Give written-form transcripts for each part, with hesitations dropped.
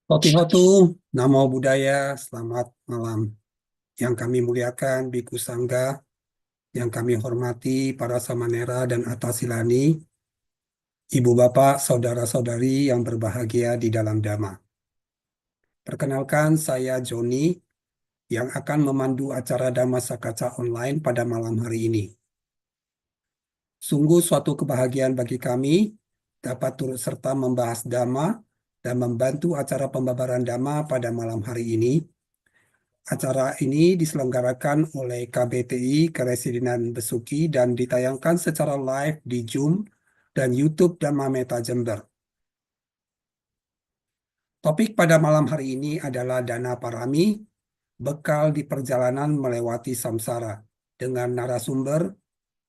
Hotu, Namo Buddhaya, selamat malam. Yang kami muliakan, Biku Sangga, yang kami hormati, para samanera dan atasilani, ibu bapak, saudara-saudari yang berbahagia di dalam Dhamma. Perkenalkan, saya Joni, yang akan memandu acara Dhamma Sakaca online pada malam hari ini. Sungguh suatu kebahagiaan bagi kami dapat turut serta membahas Dhamma dan membantu acara pembabaran Dhamma pada malam hari ini. Acara ini diselenggarakan oleh KBTI Keresidenan Besuki dan ditayangkan secara live di Zoom dan YouTube Dhamma Meta Jember. Topik pada malam hari ini adalah Dana Parami, bekal di perjalanan melewati samsara, dengan narasumber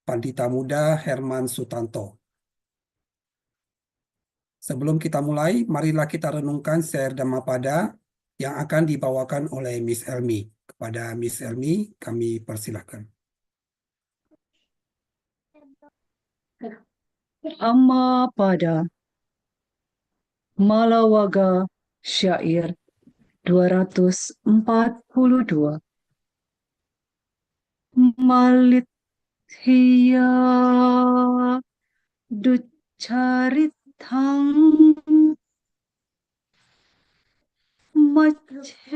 Pandita Muda Herman Sutanto. Sebelum kita mulai, marilah kita renungkan share Dhammapada yang akan dibawakan oleh Miss Elmi. Kepada Miss Elmi, kami persilahkan. Amma pada Malawaga Syair 242. Malit hiya ducarithang macerang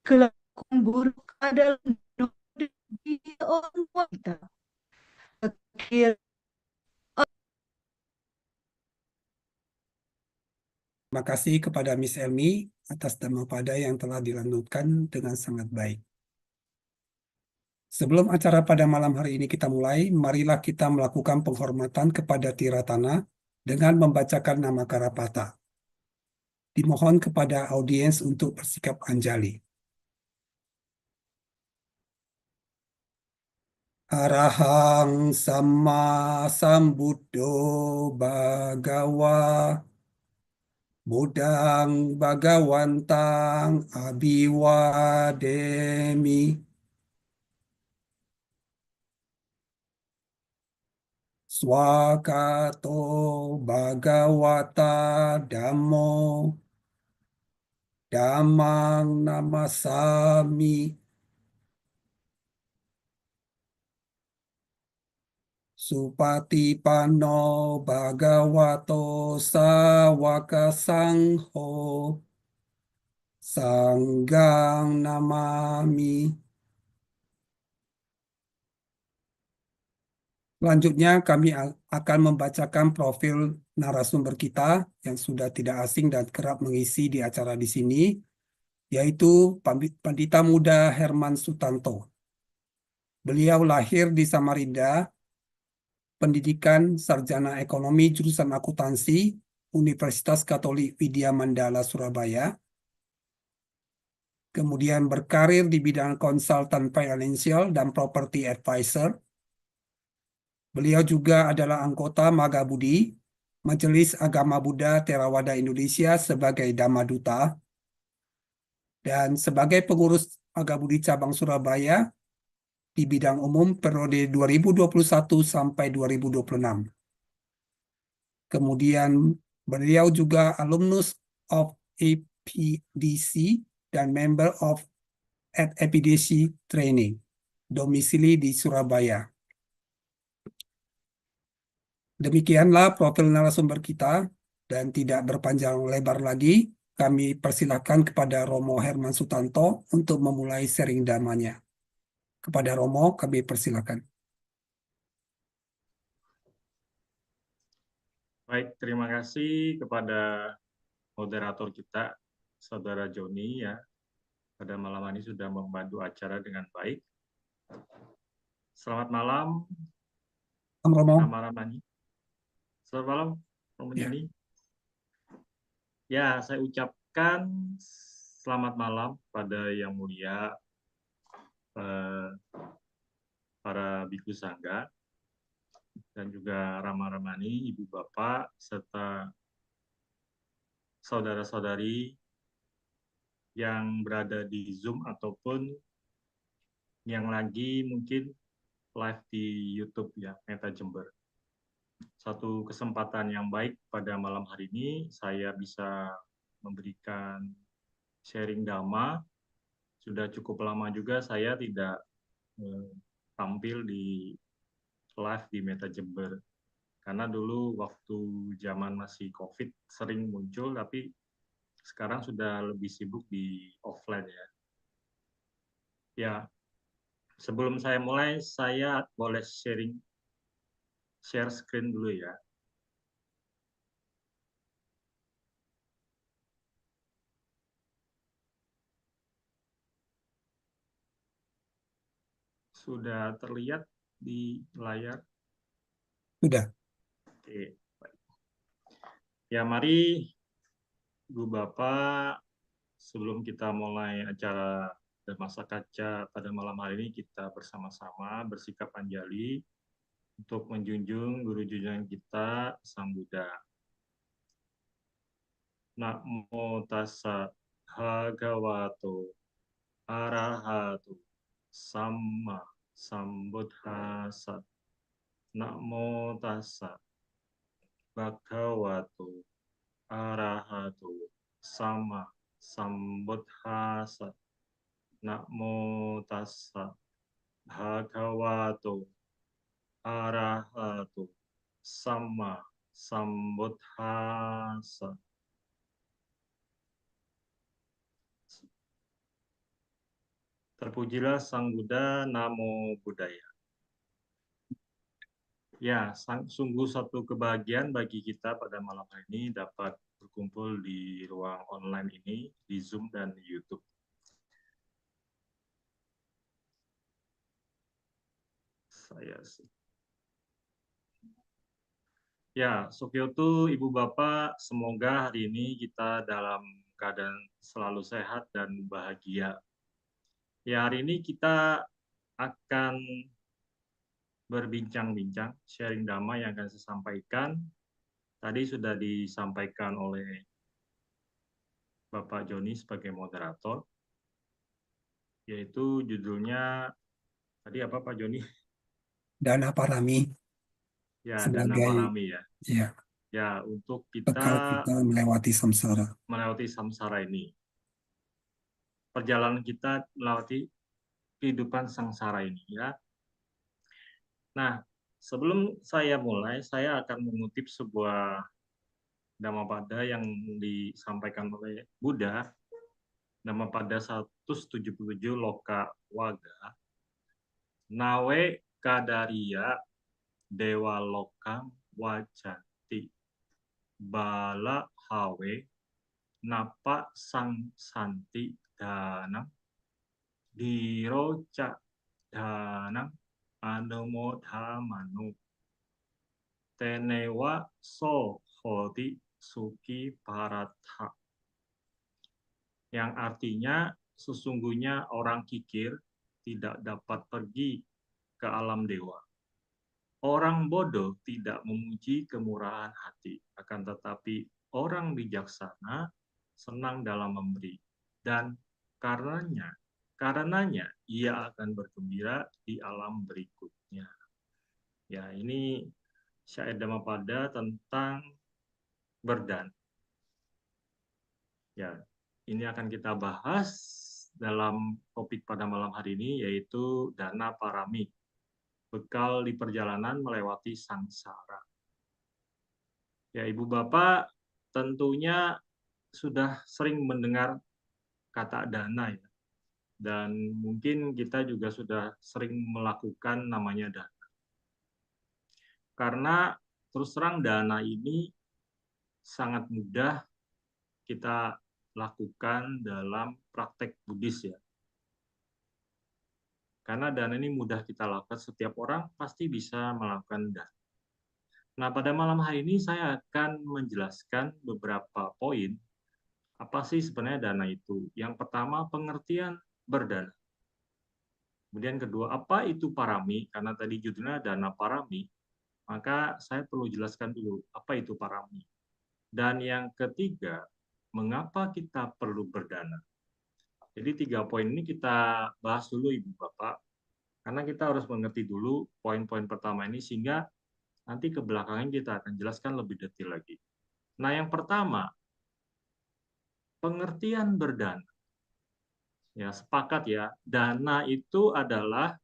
kelakuan buruk adalah di orang wanita. Akhir Terima kasih kepada Miss Elmi atas Dhammapada yang telah dilanjutkan dengan sangat baik. Sebelum acara pada malam hari ini kita mulai, marilah kita melakukan penghormatan kepada Tiratana dengan membacakan nama Karapata. Dimohon kepada audiens untuk bersikap anjali. Arahang Sama Sambuddho Bhagawa Buddhang Bhagawantang Abhiwademi. Swakato Bhagawata Dhammo Dhammang Namasami. Supatipanno Bhagavato Sawaka Sangho Sanghang Namami. Selanjutnya kami akan membacakan profil narasumber kita yang sudah tidak asing dan kerap mengisi di acara di sini, yaitu Pandita Muda Herman Sutanto. Beliau lahir di Samarinda, pendidikan sarjana ekonomi jurusan akuntansi Universitas Katolik Widya Mandala Surabaya, kemudian berkarir di bidang konsultan financial dan property advisor. Beliau juga adalah anggota Magabudi, Majelis Agama Buddha Theravada Indonesia sebagai Dhamma Duta, dan sebagai pengurus Magabudi Cabang Surabaya di bidang umum periode 2021 sampai 2026. Kemudian beliau juga alumnus of APDC dan member of at APDC Training, domisili di Surabaya. Demikianlah profil narasumber kita, dan tidak berpanjang lebar lagi, kami persilahkan kepada Romo Herman Sutanto untuk memulai sharing damanya. Kepada Romo, kami persilahkan. Baik, terima kasih kepada moderator kita. Saudara Joni ya, pada malam hari sudah membantu acara dengan baik. Selamat malam, Romo. Rama Ramani. Selamat malam, Romo Ya. Joni. Ya, saya ucapkan selamat malam pada Yang Mulia para Biku Sangga dan juga Rama Ramani, Ibu Bapak, serta saudara-saudari yang berada di Zoom ataupun yang lagi mungkin live di YouTube ya, Meta Jember. Satu kesempatan yang baik pada malam hari ini, saya bisa memberikan sharing Dhamma. Sudah cukup lama juga saya tidak tampil di live di Meta Jember. Karena dulu waktu zaman masih COVID sering muncul, tapi sekarang sudah lebih sibuk di offline ya. Ya, sebelum saya mulai, saya boleh share screen dulu ya. Sudah terlihat di layar? Sudah. Oke. Ya, mari Ibu Bapak, sebelum kita mulai acara Dhamma Kaca pada malam hari ini, kita bersama-sama bersikap anjali untuk menjunjung guru junjungan kita, Sang Buddha. Namo tassa bhagavato arahato samma sambuddhassa. Namo tassa bhagavato arahato samma sambuddhassa. Namo tassa bhagavato arahato samma sambuddhassa. Terpujilah Sang Buddha, Namo Buddhaya. Ya, sungguh satu kebahagiaan bagi kita pada malam hari ini dapat berkumpul di ruang online ini, di Zoom dan di YouTube. Ya, Sukyoto, Ibu Bapak, semoga hari ini kita dalam keadaan selalu sehat dan bahagia. Ya, hari ini kita akan berbincang-bincang, sharing Dhamma yang akan saya sampaikan. Tadi sudah disampaikan oleh Bapak Joni sebagai moderator, yaitu judulnya, tadi apa Pak Joni? Dana Parami. Ya, Dana Sebagai Parami ya. ya, Ya, untuk bekal kita kita melewati samsara. melewati samsara ini. Perjalanan kita melewati kehidupan samsara ini ya. Nah, sebelum saya mulai, saya akan mengutip sebuah Dhammapada yang disampaikan oleh Buddha, Dhammapada 177 Loka Waga. Nawe kadariya dewa lokam wajanti bala hawe napa sang santi danam diroca danam anumodhamanu tenewa so hoti suki paratha, yang artinya sesungguhnya orang kikir tidak dapat pergi ke alam dewa. Orang bodoh tidak memuji kemurahan hati, akan tetapi orang bijaksana senang dalam memberi, dan karenanya ia akan bergembira di alam berikutnya. Ya, ini syair Dhammapada tentang berdan. Ya, ini akan kita bahas dalam topik pada malam hari ini, yaitu Dana Parami, bekal di perjalanan melewati samsara. Ya, Ibu Bapak tentunya sudah sering mendengar kata dana ya. Dan mungkin kita juga sudah sering melakukan namanya dana. Karena terus terang dana ini sangat mudah kita lakukan dalam praktek Buddhis ya. Karena dana ini mudah kita lakukan, setiap orang pasti bisa melakukan dana. Nah, pada malam hari ini saya akan menjelaskan beberapa poin apa sih sebenarnya dana itu. Yang pertama, pengertian berdana. Kemudian kedua, apa itu parami? Karena tadi judulnya dana parami, maka saya perlu jelaskan dulu apa itu parami. Dan yang ketiga, mengapa kita perlu berdana? Jadi 3 poin ini kita bahas dulu Ibu Bapak, karena kita harus mengerti dulu poin-poin pertama ini sehingga nanti ke belakangnya kita akan jelaskan lebih detail lagi. Nah, yang pertama, pengertian berdana. Ya, sepakat ya, dana itu adalah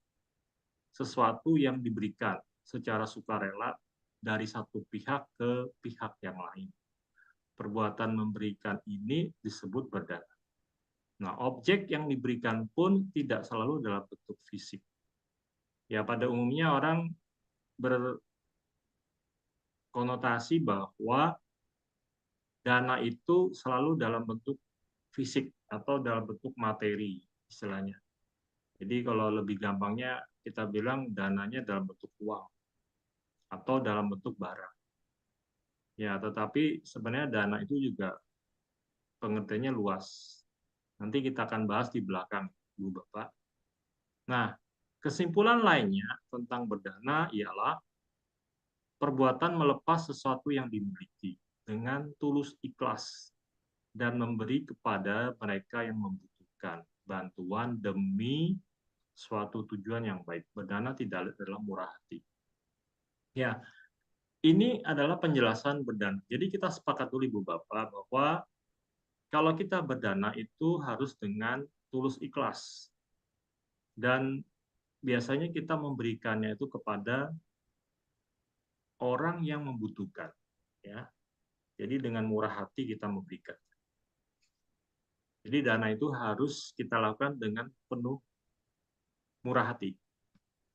sesuatu yang diberikan secara sukarela dari satu pihak ke pihak yang lain. Perbuatan memberikan ini disebut berdana. Nah, objek yang diberikan pun tidak selalu dalam bentuk fisik. Ya, pada umumnya orang berkonotasi bahwa dana itu selalu dalam bentuk fisik atau dalam bentuk materi, istilahnya. Jadi kalau lebih gampangnya kita bilang dananya dalam bentuk uang atau dalam bentuk barang. Ya, tetapi sebenarnya dana itu juga pengertiannya luas. Nanti kita akan bahas di belakang, Bu Bapak. Nah, kesimpulan lainnya tentang berdana ialah perbuatan melepas sesuatu yang dimiliki dengan tulus ikhlas dan memberi kepada mereka yang membutuhkan bantuan demi suatu tujuan yang baik. Berdana tidak dalam murah hati. Ya, ini adalah penjelasan berdana. Jadi kita sepakat dulu Ibu Bapak bahwa kalau kita berdana itu harus dengan tulus ikhlas. Dan biasanya kita memberikannya itu kepada orang yang membutuhkan. Ya. Jadi dengan murah hati kita memberikan. Jadi dana itu harus kita lakukan dengan penuh murah hati.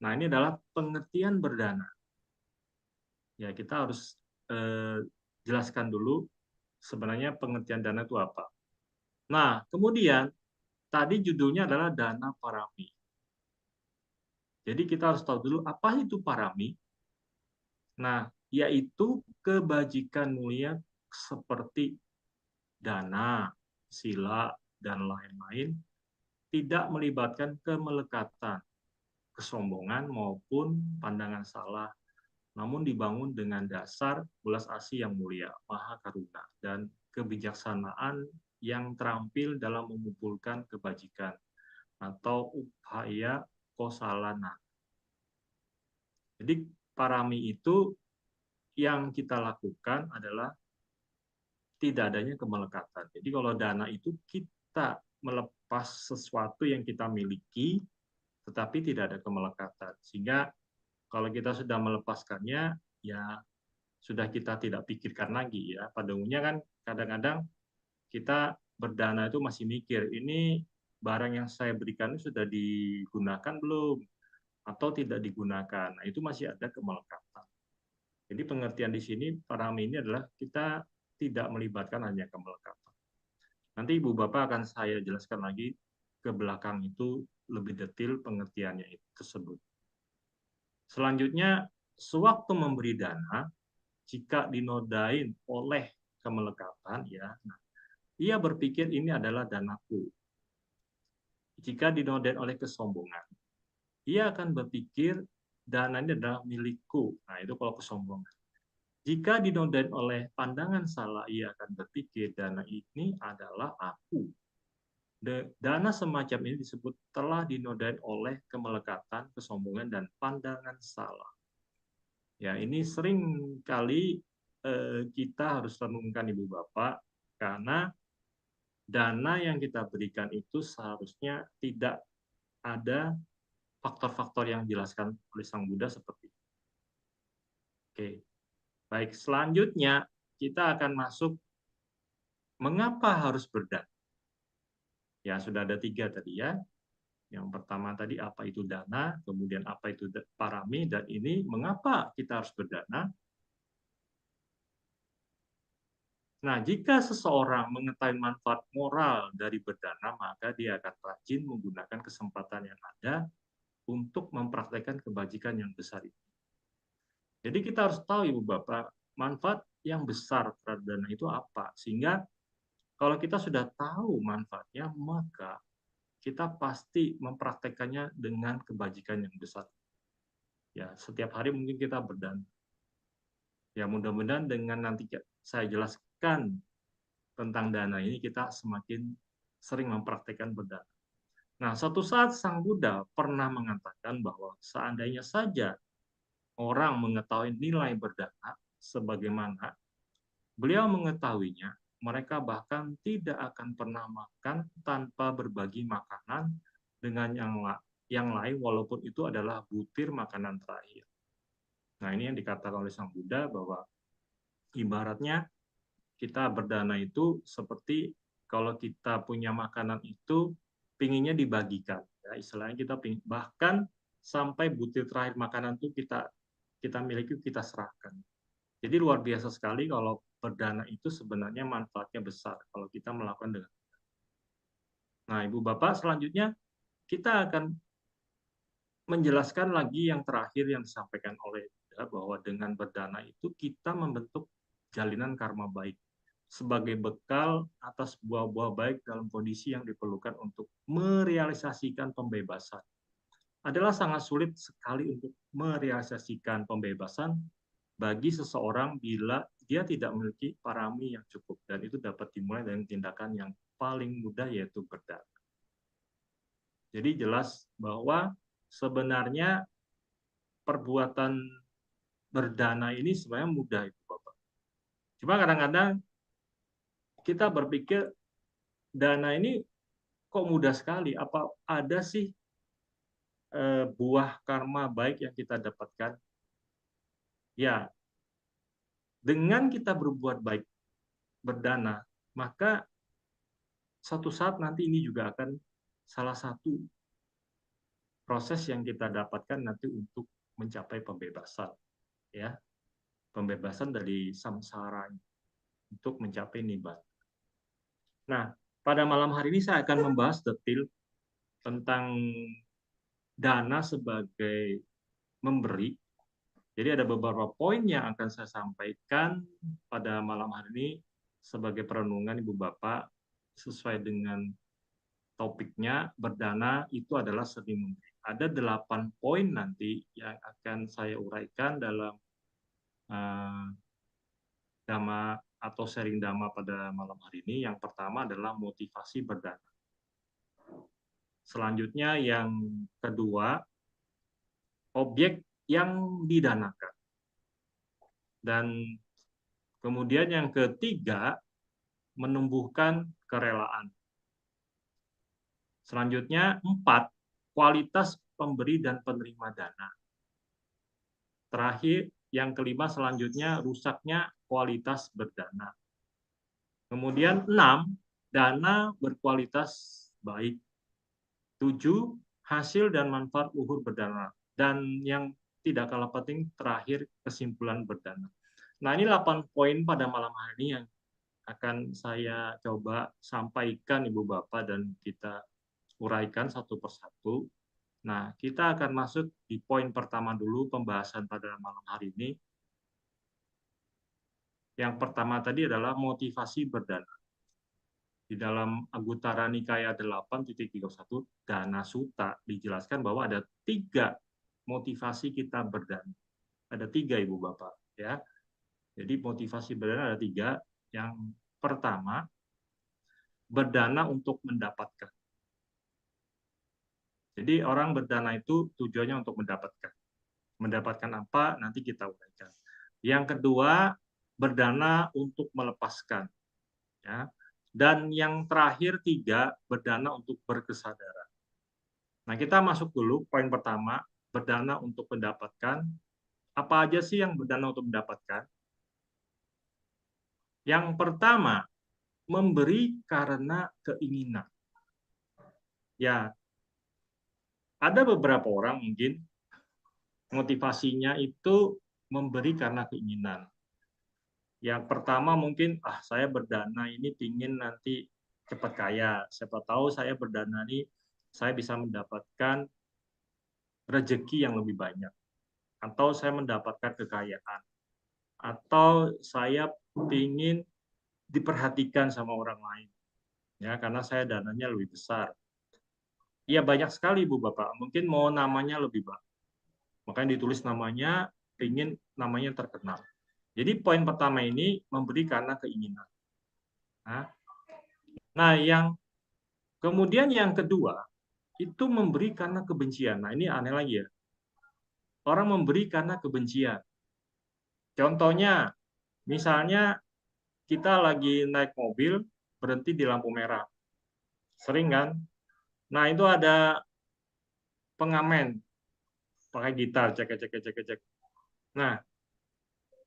Nah, ini adalah pengertian berdana. Ya, kita harus jelaskan dulu sebenarnya pengertian dana itu apa. Nah, kemudian tadi judulnya adalah dana parami. Jadi kita harus tahu dulu apa itu parami. Nah, yaitu kebajikan mulia seperti dana, sila, dan lain-lain tidak melibatkan kemelekatan, kesombongan maupun pandangan salah, namun dibangun dengan dasar belas asih yang mulia, maha karuna, dan kebijaksanaan yang terampil dalam mengumpulkan kebajikan atau upaya kosalana. Jadi parami itu yang kita lakukan adalah tidak adanya kemelekatan. Jadi kalau dana itu kita melepas sesuatu yang kita miliki, tetapi tidak ada kemelekatan. Sehingga kalau kita sudah melepaskannya, ya sudah kita tidak pikirkan lagi ya. Pada umumnya kan kadang-kadang kita berdana itu masih mikir, ini barang yang saya berikan itu sudah digunakan belum? Atau tidak digunakan. Nah, itu masih ada kemelekatan. Jadi pengertian di sini parami ini adalah kita tidak melibatkan hanya kemelekatan. Nanti Ibu Bapak akan saya jelaskan lagi ke belakang itu lebih detail pengertiannya itu tersebut. Selanjutnya, sewaktu memberi dana, jika dinodain oleh kemelekatan, ya, nah, ia berpikir ini adalah danaku. Jika dinodain oleh kesombongan, ia akan berpikir dana ini adalah milikku. Nah, itu kalau kesombongan. Jika dinodain oleh pandangan salah, ia akan berpikir dana ini adalah aku. Dana semacam ini disebut telah dinodain oleh kemelekatan, kesombongan, dan pandangan salah. Ya, ini sering kali kita harus renungkan Ibu Bapak, karena dana yang kita berikan itu seharusnya tidak ada faktor-faktor yang dijelaskan oleh Sang Buddha seperti itu. Oke. Baik, selanjutnya kita akan masuk mengapa harus berdana. Ya, sudah ada 3 tadi ya. Yang pertama tadi apa itu dana, kemudian apa itu parami, dan ini mengapa kita harus berdana. Nah, jika seseorang mengetahui manfaat moral dari berdana, maka dia akan rajin menggunakan kesempatan yang ada untuk mempraktekkan kebajikan yang besar itu. Jadi kita harus tahu, Ibu Bapak, manfaat yang besar terhadap dana itu apa. Sehingga kalau kita sudah tahu manfaatnya, maka kita pasti mempraktekannya dengan kebajikan yang besar. Ya, setiap hari mungkin kita berdana. Ya, mudah-mudahan dengan nanti saya jelaskan tentang dana ini, kita semakin sering mempraktekkan berdana. Nah, suatu saat Sang Buddha pernah mengatakan bahwa seandainya saja orang mengetahui nilai berdana sebagaimana beliau mengetahuinya, mereka bahkan tidak akan pernah makan tanpa berbagi makanan dengan yang lain, walaupun itu adalah butir makanan terakhir. Nah, ini yang dikatakan oleh Sang Buddha, bahwa ibaratnya kita berdana itu seperti kalau kita punya makanan itu pinginnya dibagikan. Ya, istilahnya kita pingin, bahkan sampai butir terakhir makanan itu kita miliki, kita serahkan. Jadi luar biasa sekali kalau berdana itu sebenarnya manfaatnya besar kalau kita melakukan dengan. Nah, Ibu Bapak, selanjutnya kita akan menjelaskan lagi yang terakhir yang disampaikan oleh Buddha, bahwa dengan berdana itu kita membentuk jalinan karma baik sebagai bekal atas buah-buah baik dalam kondisi yang diperlukan untuk merealisasikan pembebasan. Adalah sangat sulit sekali untuk merealisasikan pembebasan bagi seseorang bila dia tidak memiliki parami yang cukup, dan itu dapat dimulai dengan tindakan yang paling mudah, yaitu berdana. Jadi jelas bahwa sebenarnya perbuatan berdana ini sebenarnya mudah, Ibu Bapak. Cuma kadang-kadang kita berpikir dana ini kok mudah sekali, apa ada sih buah karma baik yang kita dapatkan? Ya, dengan kita berbuat baik, berdana, maka suatu saat nanti ini juga akan salah satu proses yang kita dapatkan nanti untuk mencapai pembebasan, ya, pembebasan dari samsara untuk mencapai nibbana. Nah, pada malam hari ini saya akan membahas detail tentang dana sebagai memberi. Jadi ada beberapa poin yang akan saya sampaikan pada malam hari ini sebagai perenungan Ibu Bapak, sesuai dengan topiknya, berdana itu adalah seni memberi. Ada 8 poin nanti yang akan saya uraikan dalam dhamma atau sharing dhamma pada malam hari ini. Yang pertama adalah motivasi berdana. Selanjutnya yang kedua, objek yang didanakan. Dan kemudian yang ketiga, menumbuhkan kerelaan. Selanjutnya 4, kualitas pemberi dan penerima dana. Terakhir, yang kelima selanjutnya, rusaknya kualitas berdana. Kemudian 6, dana berkualitas baik. 7, hasil dan manfaat luhur berdana. Dan yang tidak kalah penting, terakhir, kesimpulan berdana. Nah, ini 8 poin pada malam hari ini yang akan saya coba sampaikan Ibu Bapak, dan kita uraikan satu persatu. Nah, kita akan masuk di poin pertama dulu, pembahasan pada malam hari ini. Yang pertama tadi adalah motivasi berdana. Di dalam Anguttara Nikaya 8.31 Dana Sutta dijelaskan bahwa ada 3 motivasi kita berdana. Ada 3, Ibu Bapak, ya. Jadi motivasi berdana ada 3. Yang pertama, berdana untuk mendapatkan. Jadi orang berdana itu tujuannya untuk mendapatkan. Mendapatkan apa? Nanti kita uraikan. Yang kedua, berdana untuk melepaskan. Ya. Dan yang terakhir 3, berdana untuk berkesadaran. Nah, kita masuk dulu poin pertama, berdana untuk mendapatkan. Apa aja sih yang berdana untuk mendapatkan? Yang pertama, memberi karena keinginan. Ya, ada beberapa orang mungkin motivasinya itu memberi karena keinginan. Yang pertama mungkin, saya berdana ini pingin nanti cepat kaya. Siapa tahu saya berdana ini, saya bisa mendapatkan rezeki yang lebih banyak. Atau saya mendapatkan kekayaan. Atau saya pingin diperhatikan sama orang lain. Ya, karena saya dananya lebih besar. Ya banyak sekali Bu Bapak, mungkin mau namanya lebih bagus. Makanya ditulis namanya, ingin namanya terkenal. Jadi poin pertama ini memberi karena keinginan. Nah, yang kemudian yang kedua, itu memberi karena kebencian. Nah, ini aneh lagi ya. Orang memberi karena kebencian. Contohnya, misalnya kita lagi naik mobil, berhenti di lampu merah. Sering kan? Nah, itu ada pengamen pakai gitar, cek cek cek cek cek. Nah,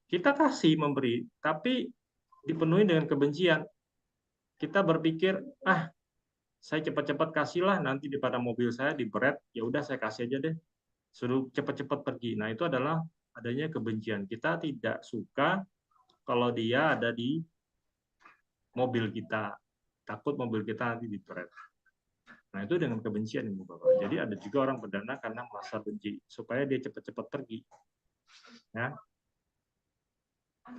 kita kasih memberi, tapi dipenuhi dengan kebencian. Kita berpikir, saya cepat-cepat kasihlah, nanti di pada mobil saya diberet, ya udah saya kasih aja deh, suruh cepat-cepat pergi. Nah, itu adalah adanya kebencian. Kita tidak suka kalau dia ada di mobil kita, takut mobil kita nanti diberet. Nah, itu dengan kebencian, Ibu Bapak. Jadi ada juga orang berdana karena merasa benci, supaya dia cepat-cepat pergi. Ya.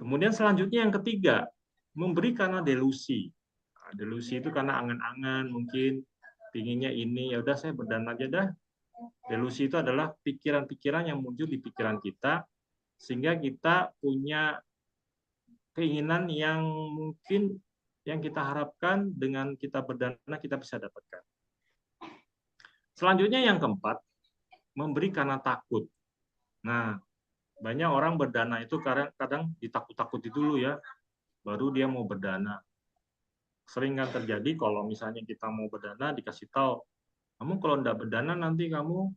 Kemudian selanjutnya yang ketiga, memberi karena delusi. Nah, delusi itu karena angan-angan, mungkin pinginnya ini, ya udah saya berdana aja dah. Delusi itu adalah pikiran-pikiran yang muncul di pikiran kita, sehingga kita punya keinginan yang mungkin yang kita harapkan dengan kita berdana kita bisa dapatkan. Selanjutnya yang keempat, memberi karena takut. Nah, banyak orang berdana itu kadang ditakut-takuti dulu ya, baru dia mau berdana. Sering kan terjadi kalau misalnya kita mau berdana dikasih tahu, kamu kalau tidak berdana nanti kamu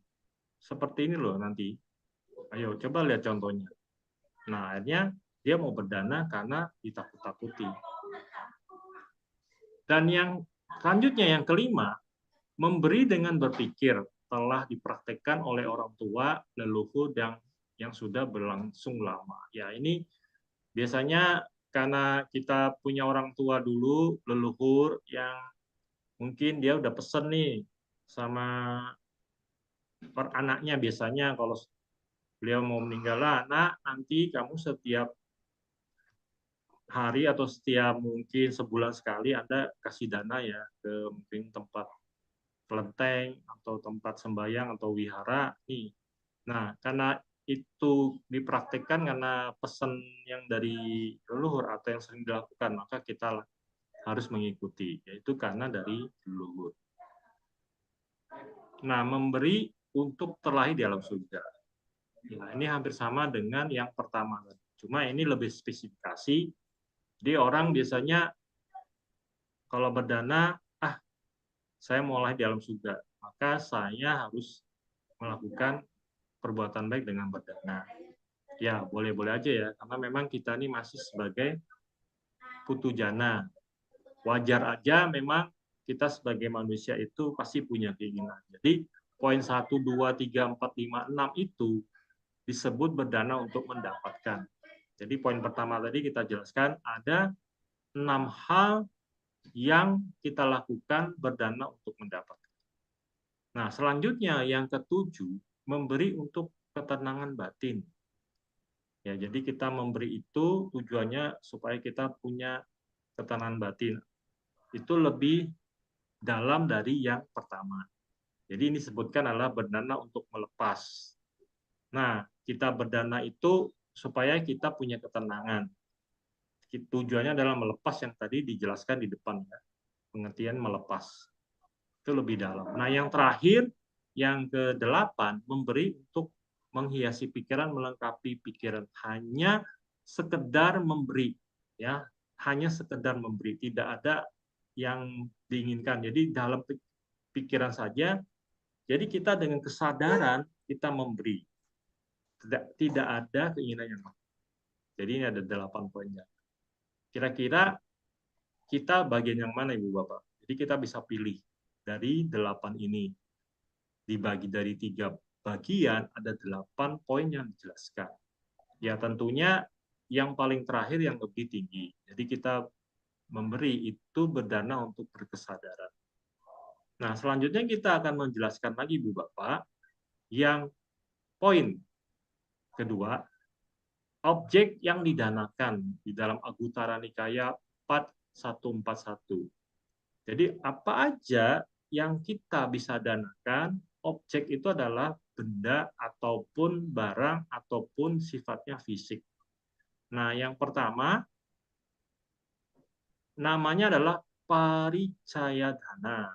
seperti ini loh nanti. Ayo coba lihat contohnya. Nah, akhirnya dia mau berdana karena ditakut-takuti. Dan yang selanjutnya yang kelima, memberi dengan berpikir telah dipraktekkan oleh orang tua leluhur yang sudah berlangsung lama. Ya, ini biasanya karena kita punya orang tua dulu, leluhur, yang mungkin dia udah pesen nih sama anaknya, biasanya kalau beliau mau meninggal, anak, nanti kamu setiap hari atau setiap mungkin sebulan sekali Anda kasih dana ya ke mungkin tempat kelenteng atau tempat sembahyang atau wihara nih. Nah, karena itu dipraktikkan karena pesan yang dari leluhur atau yang sering dilakukan, maka kita harus mengikuti, yaitu karena dari leluhur. Nah, memberi untuk terlahir di alam surga. Nah, ini hampir sama dengan yang pertama. Cuma ini lebih spesifikasi. Jadi orang biasanya kalau berdana, saya mau lahir di alam surga, maka saya harus melakukan perbuatan baik dengan berdana. Ya, boleh-boleh aja ya, karena memang kita ini masih sebagai putu jana. Wajar aja memang kita sebagai manusia itu pasti punya keinginan. Jadi poin 1, 2, 3, 4, 5, 6 itu disebut berdana untuk mendapatkan. Jadi poin pertama tadi kita jelaskan ada 6 hal yang kita lakukan berdana untuk mendapatkan. Nah, selanjutnya yang ketujuh, memberi untuk ketenangan batin. Ya, jadi kita memberi itu tujuannya supaya kita punya ketenangan batin. Itu lebih dalam dari yang pertama. Jadi ini disebutkan adalah berdana untuk melepas. Nah, kita berdana itu supaya kita punya ketenangan. Tujuannya adalah melepas yang tadi dijelaskan di depan ya. Pengertian melepas. Itu lebih dalam. Nah, yang terakhir, yang ke-8, memberi untuk menghiasi pikiran, melengkapi pikiran. Hanya sekedar memberi, ya, hanya sekedar memberi, tidak ada yang diinginkan. Jadi dalam pikiran saja. Jadi kita dengan kesadaran kita memberi. Tidak ada keinginan yang lain. Jadi ini ada 8 poinnya. Kira-kira kita bagian yang mana, Ibu Bapak? Jadi kita bisa pilih dari 8 ini. Dibagi dari 3 bagian, ada 8 poin yang dijelaskan. Ya tentunya yang paling terakhir yang lebih tinggi. Jadi kita memberi itu berdana untuk berkesadaran. Nah, selanjutnya kita akan menjelaskan lagi Bu Bapak yang poin kedua, objek yang didanakan di dalam Anguttara Nikaya 4141. Jadi apa aja yang kita bisa danakan, objek itu adalah benda ataupun barang ataupun sifatnya fisik. Nah, yang pertama namanya adalah paricaya dana.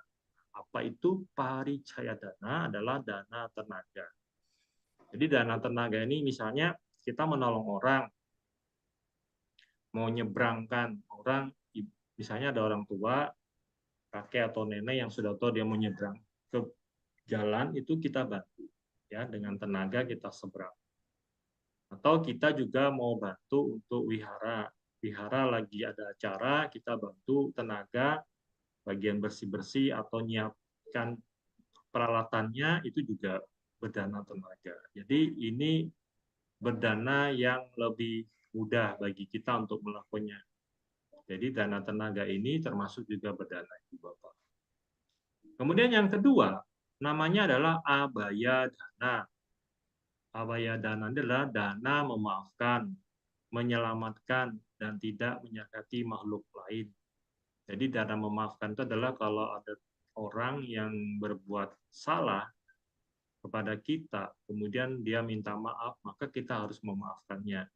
Apa itu paricaya dana? Adalah dana tenaga. Jadi dana tenaga ini misalnya kita menolong orang, mau nyebrangkan orang, misalnya ada orang tua, kakek atau nenek yang sudah tahu dia mau nyebrang ke jalan, itu kita bantu ya, dengan tenaga kita seberang. Atau kita juga mau bantu untuk wihara lagi ada acara, kita bantu tenaga bagian bersih-bersih atau nyiapkan peralatannya, itu juga berdana tenaga. Jadi ini berdana yang lebih mudah bagi kita untuk melakukannya. Jadi dana tenaga ini termasuk juga berdana Ibu Bapak. Kemudian yang kedua, namanya adalah abaya dana. Abaya dana adalah dana memaafkan, menyelamatkan, dan tidak menyakiti makhluk lain. Jadi dana memaafkan itu adalah kalau ada orang yang berbuat salah kepada kita, kemudian dia minta maaf, maka kita harus memaafkannya.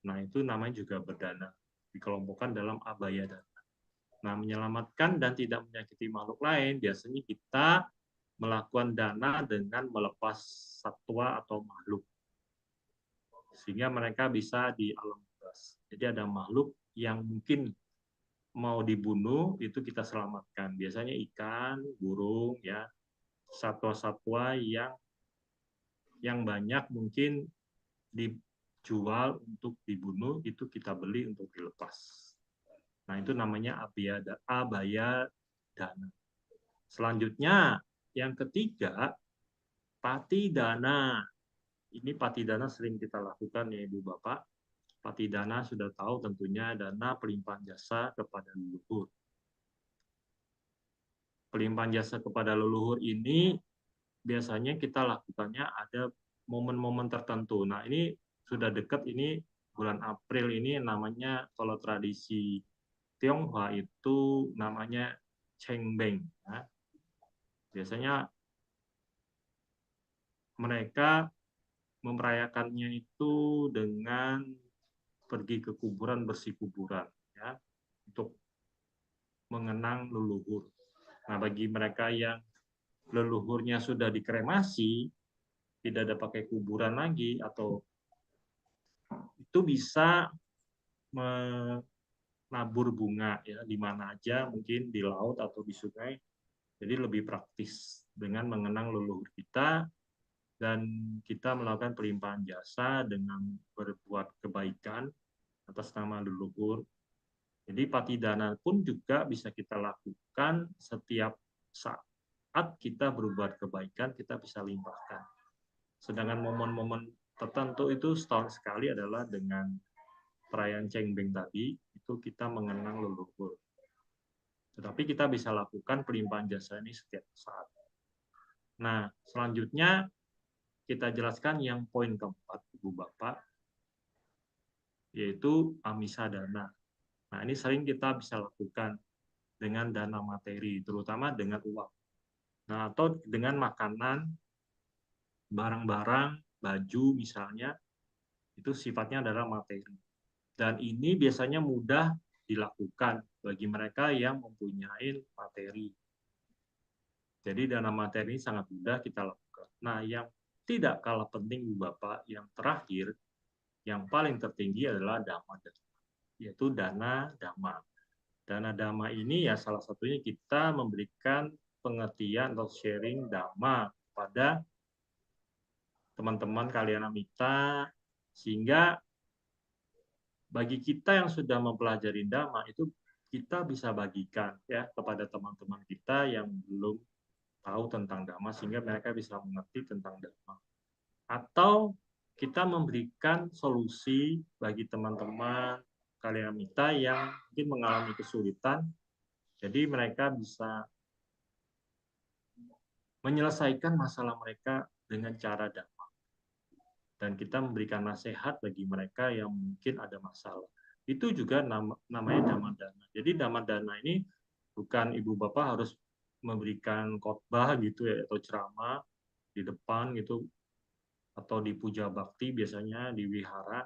Nah, itu namanya juga berdana, dikelompokkan dalam abaya dana. Nah, menyelamatkan dan tidak menyakiti makhluk lain, biasanya kita melakukan dana dengan melepas satwa atau makhluk, sehingga mereka bisa di alam bebas. Jadi ada makhluk yang mungkin mau dibunuh, itu kita selamatkan. Biasanya ikan, burung, ya, satwa-satwa yang banyak mungkin dijual untuk dibunuh, itu kita beli untuk dilepas. Nah, itu namanya abaya dana. Selanjutnya, yang ketiga, patidana. Ini patidana sering kita lakukan ya Ibu Bapak. Patidana sudah tahu tentunya dana pelimpahan jasa kepada leluhur. Pelimpahan jasa kepada leluhur ini biasanya kita lakukannya ada momen-momen tertentu. Nah, ini sudah dekat, ini bulan April ini namanya, kalau tradisi Tionghoa itu namanya Chengbeng. Ya. Biasanya mereka merayakannya itu dengan pergi ke kuburan, bersih kuburan, ya, untuk mengenang leluhur. Nah, bagi mereka yang leluhurnya sudah dikremasi, tidak ada pakai kuburan lagi, atau itu bisa menabur bunga ya di mana aja, mungkin di laut atau di sungai. Jadi lebih praktis dengan mengenang leluhur kita, dan kita melakukan pelimpahan jasa dengan berbuat kebaikan atas nama leluhur. Jadi patidana pun juga bisa kita lakukan setiap saat kita berbuat kebaikan, kita bisa limpahkan. Sedangkan momen-momen tertentu itu setahun sekali adalah dengan perayaan Chengbeng tadi, itu kita mengenang leluhur. Tetapi kita bisa lakukan pelimpahan jasa ini setiap saat. Nah, selanjutnya kita jelaskan yang poin keempat, Ibu Bapak, yaitu amisa dana. Nah, ini sering kita bisa lakukan dengan dana materi, terutama dengan uang. Nah, atau dengan makanan, barang-barang, baju misalnya, itu sifatnya adalah materi. Dan ini biasanya mudah dilakukan bagi mereka yang mempunyai materi. Jadi dana materi ini sangat mudah kita lakukan. Nah, yang tidak kalah penting Bapak, yang terakhir, yang paling tertinggi adalah dhamma, yaitu dana dhamma. Dana dhamma ini ya salah satunya kita memberikan pengertian atau sharing dhamma pada teman-teman kalian amita, sehingga bagi kita yang sudah mempelajari dhamma itu kita bisa bagikan ya kepada teman-teman kita yang belum tahu tentang dhamma, sehingga mereka bisa mengerti tentang dhamma. Atau kita memberikan solusi bagi teman-teman kalian minta yang mungkin mengalami kesulitan, jadi mereka bisa menyelesaikan masalah mereka dengan cara damai. Dan kita memberikan nasihat bagi mereka yang mungkin ada masalah. Itu juga namanya Dhammadana. Jadi Dhammadana ini bukan ibu bapak harus memberikan khotbah gitu ya, atau ceramah di depan gitu, atau di puja bakti biasanya di wihara.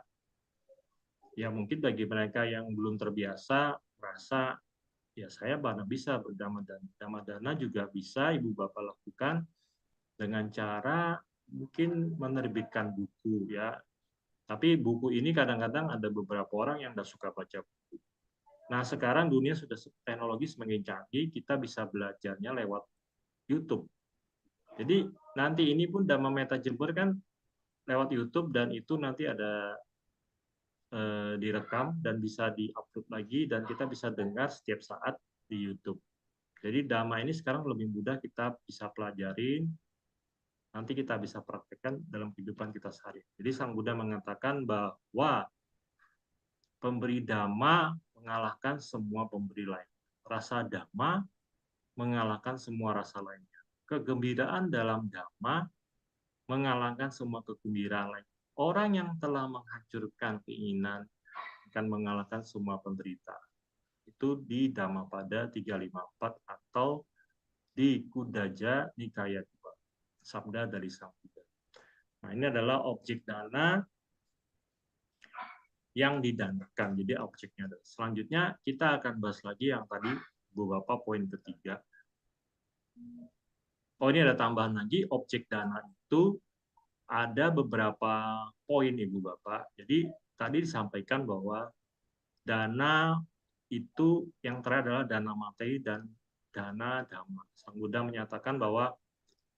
Ya mungkin bagi mereka yang belum terbiasa merasa ya saya mana bisa berdhammadana. Dhammadana juga bisa ibu bapak lakukan dengan cara mungkin menerbitkan buku ya. Tapi buku ini kadang-kadang ada beberapa orang yang tidak suka baca buku. Nah sekarang dunia sudah teknologi semakin canggih, kita bisa belajarnya lewat YouTube. Jadi nanti ini pun Dhamma Meta Jember kan lewat YouTube, dan itu nanti ada direkam dan bisa diupload lagi, dan kita bisa dengar setiap saat di YouTube. Jadi Dhamma ini sekarang lebih mudah kita bisa pelajarin, nanti kita bisa praktekkan dalam kehidupan kita sehari. Jadi Sang Buddha mengatakan bahwa pemberi Dhamma mengalahkan semua pemberi lain. Rasa Dhamma mengalahkan semua rasa lainnya. Kegembiraan dalam Dhamma mengalahkan semua kegembiraan lain. Orang yang telah menghancurkan keinginan akan mengalahkan semua penderitaan. Itu di Dhammapada 354 atau di Kudaja Nikaya 2. Sabda dari Sang Buddha. Nah, ini adalah objek dana yang didanakan. Jadi objeknya. Selanjutnya kita akan bahas lagi yang tadi beberapa poin ketiga. Oh, ini ada tambahan lagi, objek dana itu ada beberapa poin Ibu Bapak. Jadi tadi disampaikan bahwa dana itu yang terakhir adalah dana materi dan dana dhamma. Sang Buddha menyatakan bahwa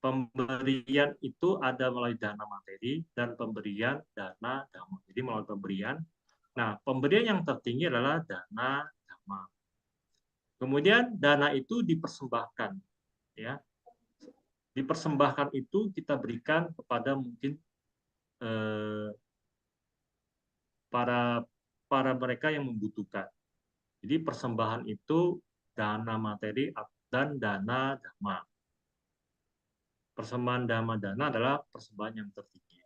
pemberian itu ada melalui dana materi dan pemberian dana dhamma. Jadi melalui pemberian. Nah, pemberian yang tertinggi adalah dana dhamma. Kemudian dana itu dipersembahkan, ya. Dipersembahkan itu kita berikan kepada mungkin para mereka yang membutuhkan. Jadi persembahan itu dana materi dan dana dhamma. Persembahan dana adalah persembahan yang tertinggi.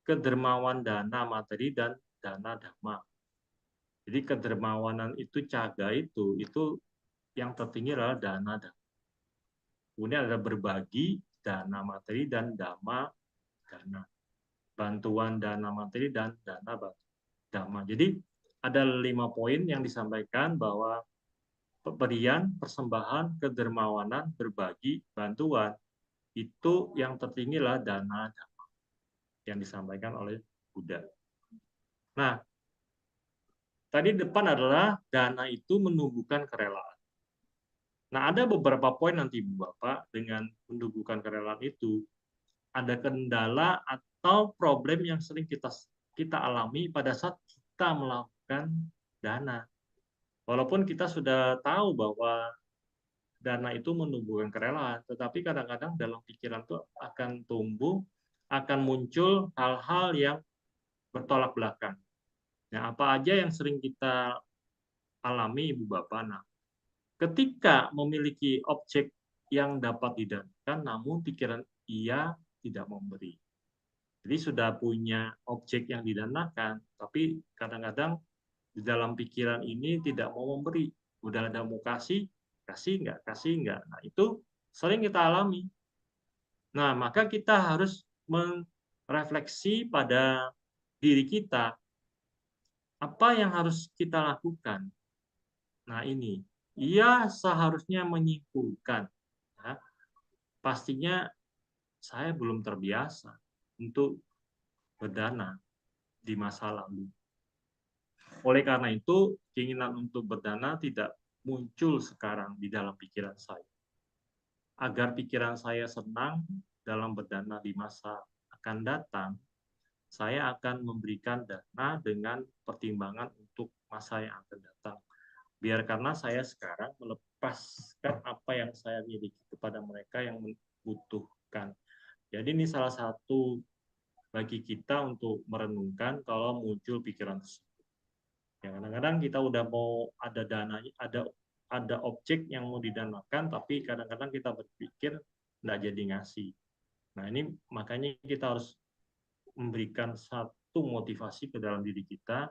Kedermawan dana materi dan dana dhamma. Jadi kedermawanan itu caga itu yang tertinggi adalah dana dhamma. Kemudian ada berbagi dana materi dan dhamma dana. Bantuan dana materi dan dana dhamma. Jadi ada 5 poin yang disampaikan bahwa pemberian, persembahan, kedermawanan, berbagi, bantuan, itu yang tertinggi adalah dana dhamma yang disampaikan oleh Buddha. Nah, tadi depan adalah dana itu menumbuhkan kerelaan. Nah, ada beberapa poin nanti Ibu Bapak dengan menumbuhkan kerelaan itu ada kendala atau problem yang sering kita alami pada saat kita melakukan dana. Walaupun kita sudah tahu bahwa dana itu menumbuhkan kerelaan, tetapi kadang-kadang dalam pikiran itu akan muncul hal-hal yang bertolak belakang. Nah, apa aja yang sering kita alami Ibu Bapak? Nah, ketika memiliki objek yang dapat didanakan, namun pikiran ia tidak memberi. Jadi sudah punya objek yang didanakan, tapi kadang-kadang di dalam pikiran ini tidak mau memberi. Udah ada mau kasih nggak, kasih nggak. Nah, itu sering kita alami. Nah, maka kita harus merefleksi pada diri kita, apa yang harus kita lakukan. Nah, ini. Ia seharusnya menyimpulkan, ya, pastinya saya belum terbiasa untuk berdana di masa lalu. Oleh karena itu, keinginan untuk berdana tidak muncul sekarang di dalam pikiran saya. Agar pikiran saya senang dalam berdana di masa akan datang, saya akan memberikan dana dengan pertimbangan untuk masa yang akan datang. Biar karena saya sekarang melepaskan apa yang saya miliki kepada mereka yang membutuhkan. Jadi ini salah satu bagi kita untuk merenungkan kalau muncul pikiran tersebut. Ya, kadang-kadang kita udah mau ada dananya, ada objek yang mau didanakan, tapi kadang-kadang kita berpikir nggak jadi ngasih. Nah, ini makanya kita harus memberikan satu motivasi ke dalam diri kita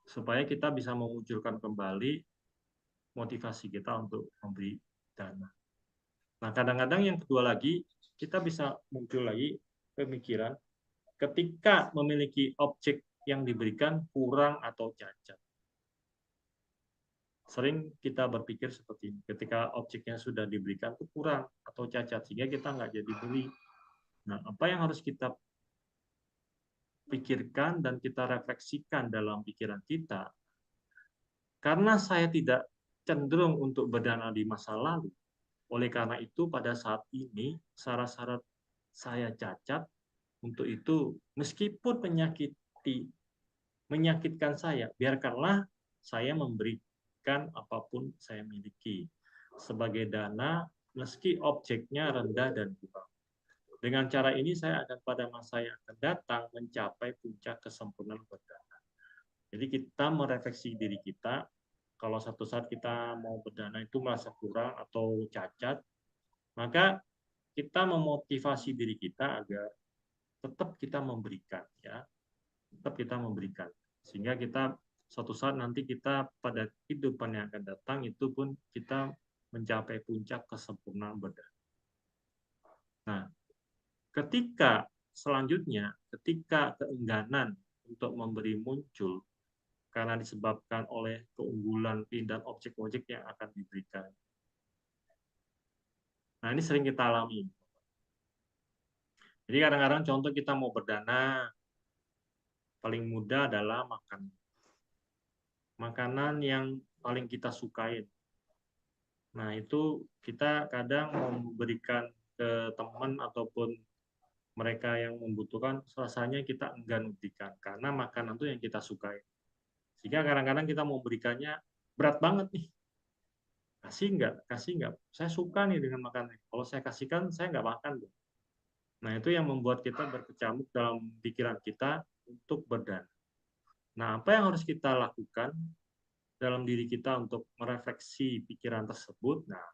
supaya kita bisa memunculkan kembali motivasi kita untuk memberi dana. Nah, kadang-kadang yang kedua lagi, kita bisa muncul lagi pemikiran ketika memiliki objek yang diberikan kurang atau cacat. Sering kita berpikir seperti ini, ketika objek yang sudah diberikan itu kurang atau cacat, sehingga kita nggak jadi beli. Nah, apa yang harus kita pikirkan dan kita refleksikan dalam pikiran kita, karena saya tidak cenderung untuk berdana di masa lalu, oleh karena itu pada saat ini syarat-syarat saya cacat, untuk itu meskipun menyakitkan saya, biarkanlah saya memberikan apapun saya miliki sebagai dana meski objeknya rendah dan kurang. Dengan cara ini saya akan pada masa yang akan datang mencapai puncak kesempurnaan berdana. Jadi kita merefleksi diri kita, kalau satu saat kita mau berdana itu merasa kurang atau cacat, maka kita memotivasi diri kita agar tetap kita memberikan, ya, tetap kita memberikan, sehingga kita suatu saat nanti kita pada kehidupan yang akan datang itu pun kita mencapai puncak kesempurnaan berdana. Nah, ketika selanjutnya, ketika keengganan untuk memberi muncul karena disebabkan oleh keunggulan dan objek-objek yang akan diberikan. Nah, ini sering kita alami. Jadi kadang-kadang contoh kita mau berdana, paling mudah adalah makan. Makanan yang paling kita sukain. Nah, itu kita kadang memberikan ke teman ataupun mereka yang membutuhkan, rasanya kita enggan memberikan karena makanan itu yang kita sukai. Sehingga kadang-kadang kita mau berikannya berat banget nih. Kasih nggak? Saya suka nih dengan makannya. Kalau saya kasihkan, saya nggak makan. Nah, itu yang membuat kita berkecamuk dalam pikiran kita untuk berdana. Nah, apa yang harus kita lakukan dalam diri kita untuk merefleksi pikiran tersebut? Nah,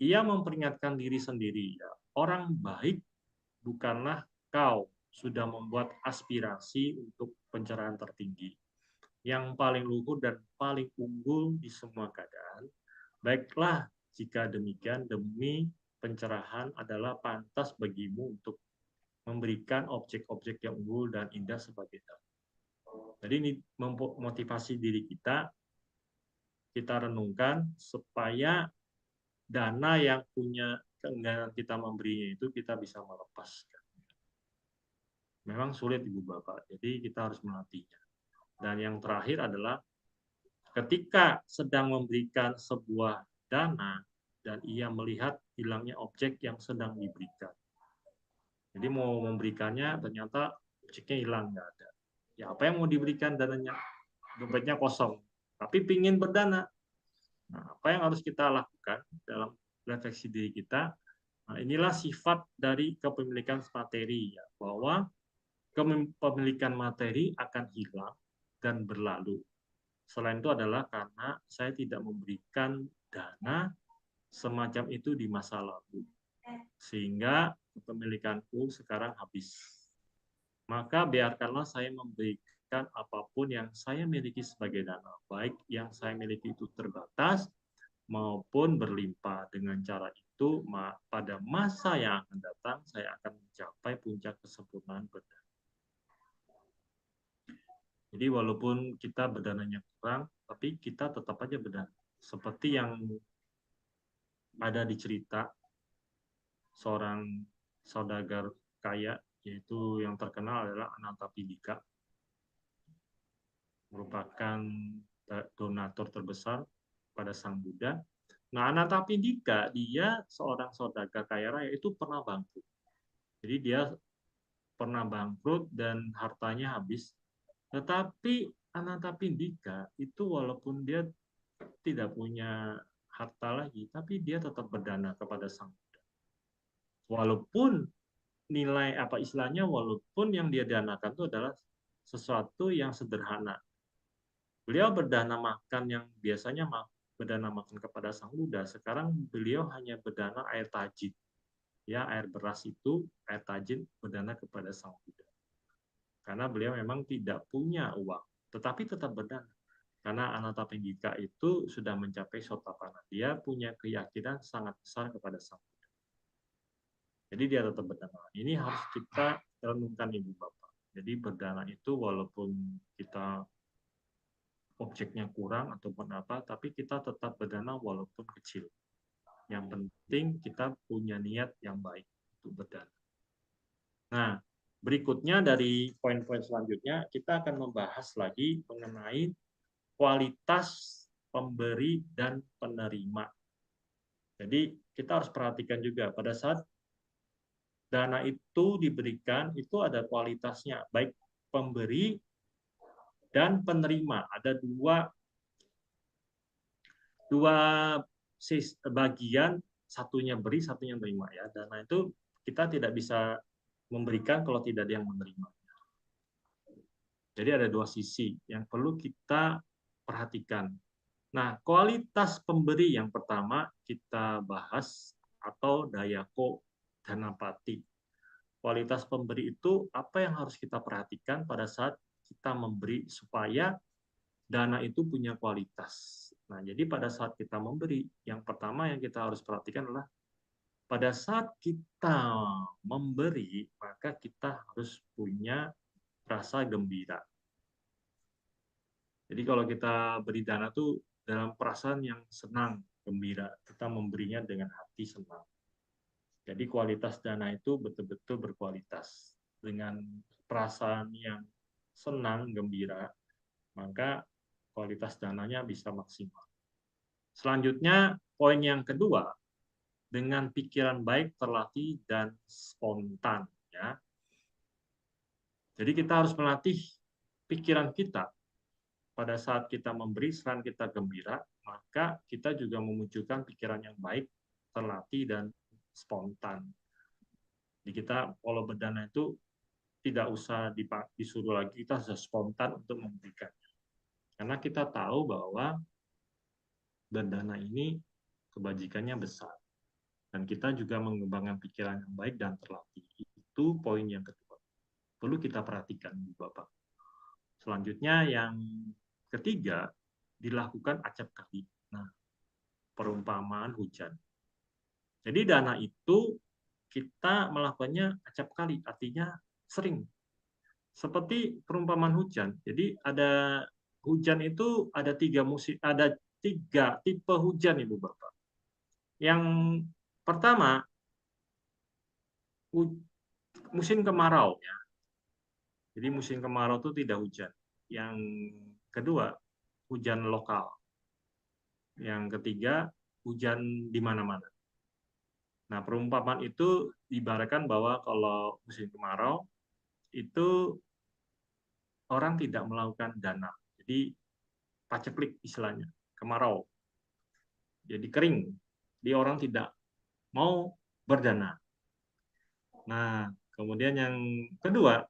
ia memperingatkan diri sendiri, ya, orang baik bukanlah kau sudah membuat aspirasi untuk pencerahan tertinggi, yang paling luhur dan paling unggul di semua keadaan. Baiklah, jika demikian, demi pencerahan adalah pantas bagimu untuk memberikan objek-objek yang unggul dan indah sebagai dana. Jadi ini memotivasi diri kita renungkan supaya dana yang punya keengganan kita memberinya itu kita bisa melepaskan. Memang sulit Ibu Bapak, jadi kita harus melatihnya. Dan yang terakhir adalah ketika sedang memberikan sebuah dana dan ia melihat hilangnya objek yang sedang diberikan. Jadi mau memberikannya ternyata objeknya hilang, nggak ada. Ya apa yang mau diberikan dananya? Dompetnya kosong, tapi pingin berdana. Nah, apa yang harus kita lakukan dalam refleksi diri kita? Nah, inilah sifat dari kepemilikan materi, ya, bahwa kepemilikan materi akan hilang dan berlalu. Selain itu adalah karena saya tidak memberikan dana semacam itu di masa lalu, sehingga kepemilikanku sekarang habis. Maka biarkanlah saya memberikan apapun yang saya miliki sebagai dana, baik yang saya miliki itu terbatas maupun berlimpah. Dengan cara itu, pada masa yang akan datang, saya akan mencapai puncak kesempurnaan berdana. Jadi walaupun kita berdananya kurang, tapi kita tetap aja berdana. Seperti yang ada di cerita seorang saudagar kaya, yaitu yang terkenal adalah Anantapindika, merupakan donatur terbesar pada Sang Buddha. Nah, Anantapindika, dia seorang saudagar kaya raya, itu pernah bangkrut. Jadi dia pernah bangkrut dan hartanya habis. Tetapi Anantapindika itu walaupun dia tidak punya harta lagi, tapi dia tetap berdana kepada Sang Buddha. Walaupun nilai apa istilahnya, walaupun yang dia danakan itu adalah sesuatu yang sederhana. Beliau berdana makan yang biasanya berdana makan kepada Sang Buddha, sekarang beliau hanya berdana air tajin. Ya, air beras itu, air tajin berdana kepada Sang Buddha. Karena beliau memang tidak punya uang, tetapi tetap berdana. Karena Anathapindika itu sudah mencapai Sotapanna. Dia punya keyakinan sangat besar kepada Sang Buddha. Jadi dia tetap berdana. Ini harus kita renungkan, Ibu Bapak. Jadi berdana itu walaupun kita objeknya kurang ataupun apa, tapi kita tetap berdana walaupun kecil. Yang penting kita punya niat yang baik untuk berdana. Nah, berikutnya dari poin-poin selanjutnya, kita akan membahas lagi mengenai kualitas pemberi dan penerima. Jadi kita harus perhatikan juga pada saat dana itu diberikan, itu ada kualitasnya, baik pemberi dan penerima. Ada dua bagian, satunya beri, satunya menerima. Ya, dana itu kita tidak bisa memberikan kalau tidak ada yang menerima. Jadi ada dua sisi yang perlu kita perhatikan. Nah, kualitas pemberi yang pertama kita bahas atau Dayako Dhanapati. Kualitas pemberi itu apa yang harus kita perhatikan pada saat kita memberi supaya dana itu punya kualitas. Nah, jadi pada saat kita memberi, yang pertama yang kita harus perhatikan adalah pada saat kita memberi, maka kita harus punya rasa gembira. Jadi kalau kita beri dana tuh dalam perasaan yang senang, gembira, kita memberinya dengan hati senang. Jadi kualitas dana itu betul-betul berkualitas. Dengan perasaan yang senang, gembira, maka kualitas dananya bisa maksimal. Selanjutnya, poin yang kedua, dengan pikiran baik, terlatih, dan spontan. Ya. Jadi kita harus melatih pikiran kita. Pada saat kita memberi, selain kita gembira, maka kita juga memunculkan pikiran yang baik, terlatih, dan spontan. Jadi kita kalau berdana itu tidak usah disuruh lagi, kita sudah spontan untuk memberikannya. Karena kita tahu bahwa berdana ini kebajikannya besar. Dan kita juga mengembangkan pikiran yang baik dan terlatih. Itu poin yang kedua. Perlu kita perhatikan, Bapak. Selanjutnya yang ketiga, dilakukan acap kali. Nah, perumpamaan hujan. Jadi dana itu kita melakukannya acap kali, artinya sering. Seperti perumpamaan hujan. Jadi ada hujan itu ada tiga tipe hujan, Ibu Bapak. Yang pertama, musim kemarau. Ya. Jadi musim kemarau itu tidak hujan. Yang kedua, hujan lokal. Yang ketiga, hujan di mana-mana. Nah, perumpamaan itu diibaratkan bahwa kalau musim kemarau, itu orang tidak melakukan dana. Jadi, paceklik istilahnya, kemarau. Jadi kering. Jadi orang tidak mau berdana. Nah, kemudian yang kedua,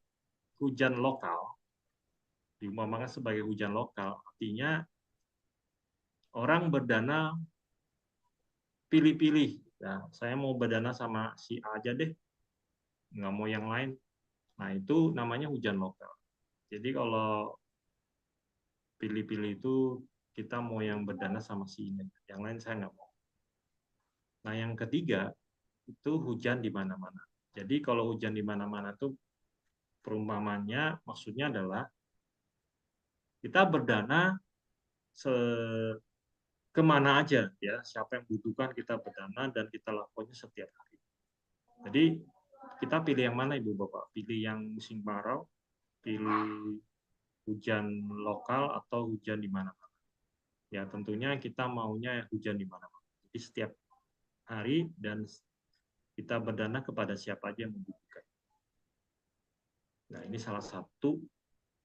hujan lokal. Diumpamakan sebagai hujan lokal, artinya orang berdana pilih-pilih. Ya, saya mau berdana sama si A aja deh, nggak mau yang lain. Nah, itu namanya hujan lokal. Jadi kalau pilih-pilih itu kita mau yang berdana sama si ini, yang lain saya nggak mau. Nah, yang ketiga itu hujan di mana-mana. Jadi kalau hujan di mana-mana itu perumpamannya maksudnya adalah kita berdana kemana aja ya, siapa yang butuhkan kita berdana dan kita lakukannya setiap hari. Jadi kita pilih yang mana, Ibu Bapak? Pilih yang musim kemarau, pilih hujan lokal atau hujan di mana-mana. Ya tentunya kita maunya hujan di mana-mana. Jadi setiap hari dan kita berdana kepada siapa aja yang membutuhkan. Nah ini salah satu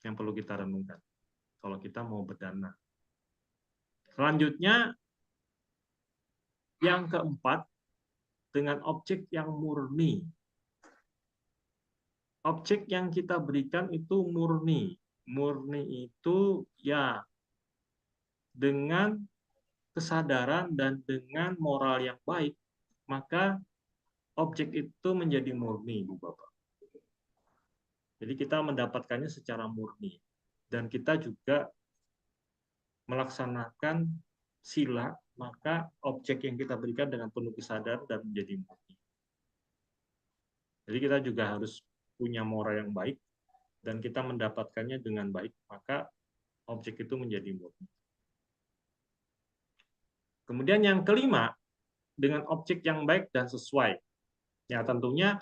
yang perlu kita renungkan kalau kita mau berdana. Selanjutnya yang keempat, dengan objek yang murni. objek yang kita berikan itu murni. Murni itu ya dengan kesadaran dan dengan moral yang baik, maka objek itu menjadi murni, Ibu Bapak. Jadi kita mendapatkannya secara murni. Dan kita juga melaksanakan sila, maka objek yang kita berikan dengan penuh kesadaran dan menjadi murni. Jadi kita juga harus punya moral yang baik, dan kita mendapatkannya dengan baik, maka objek itu menjadi murni. Kemudian yang kelima, dengan objek yang baik dan sesuai. Ya tentunya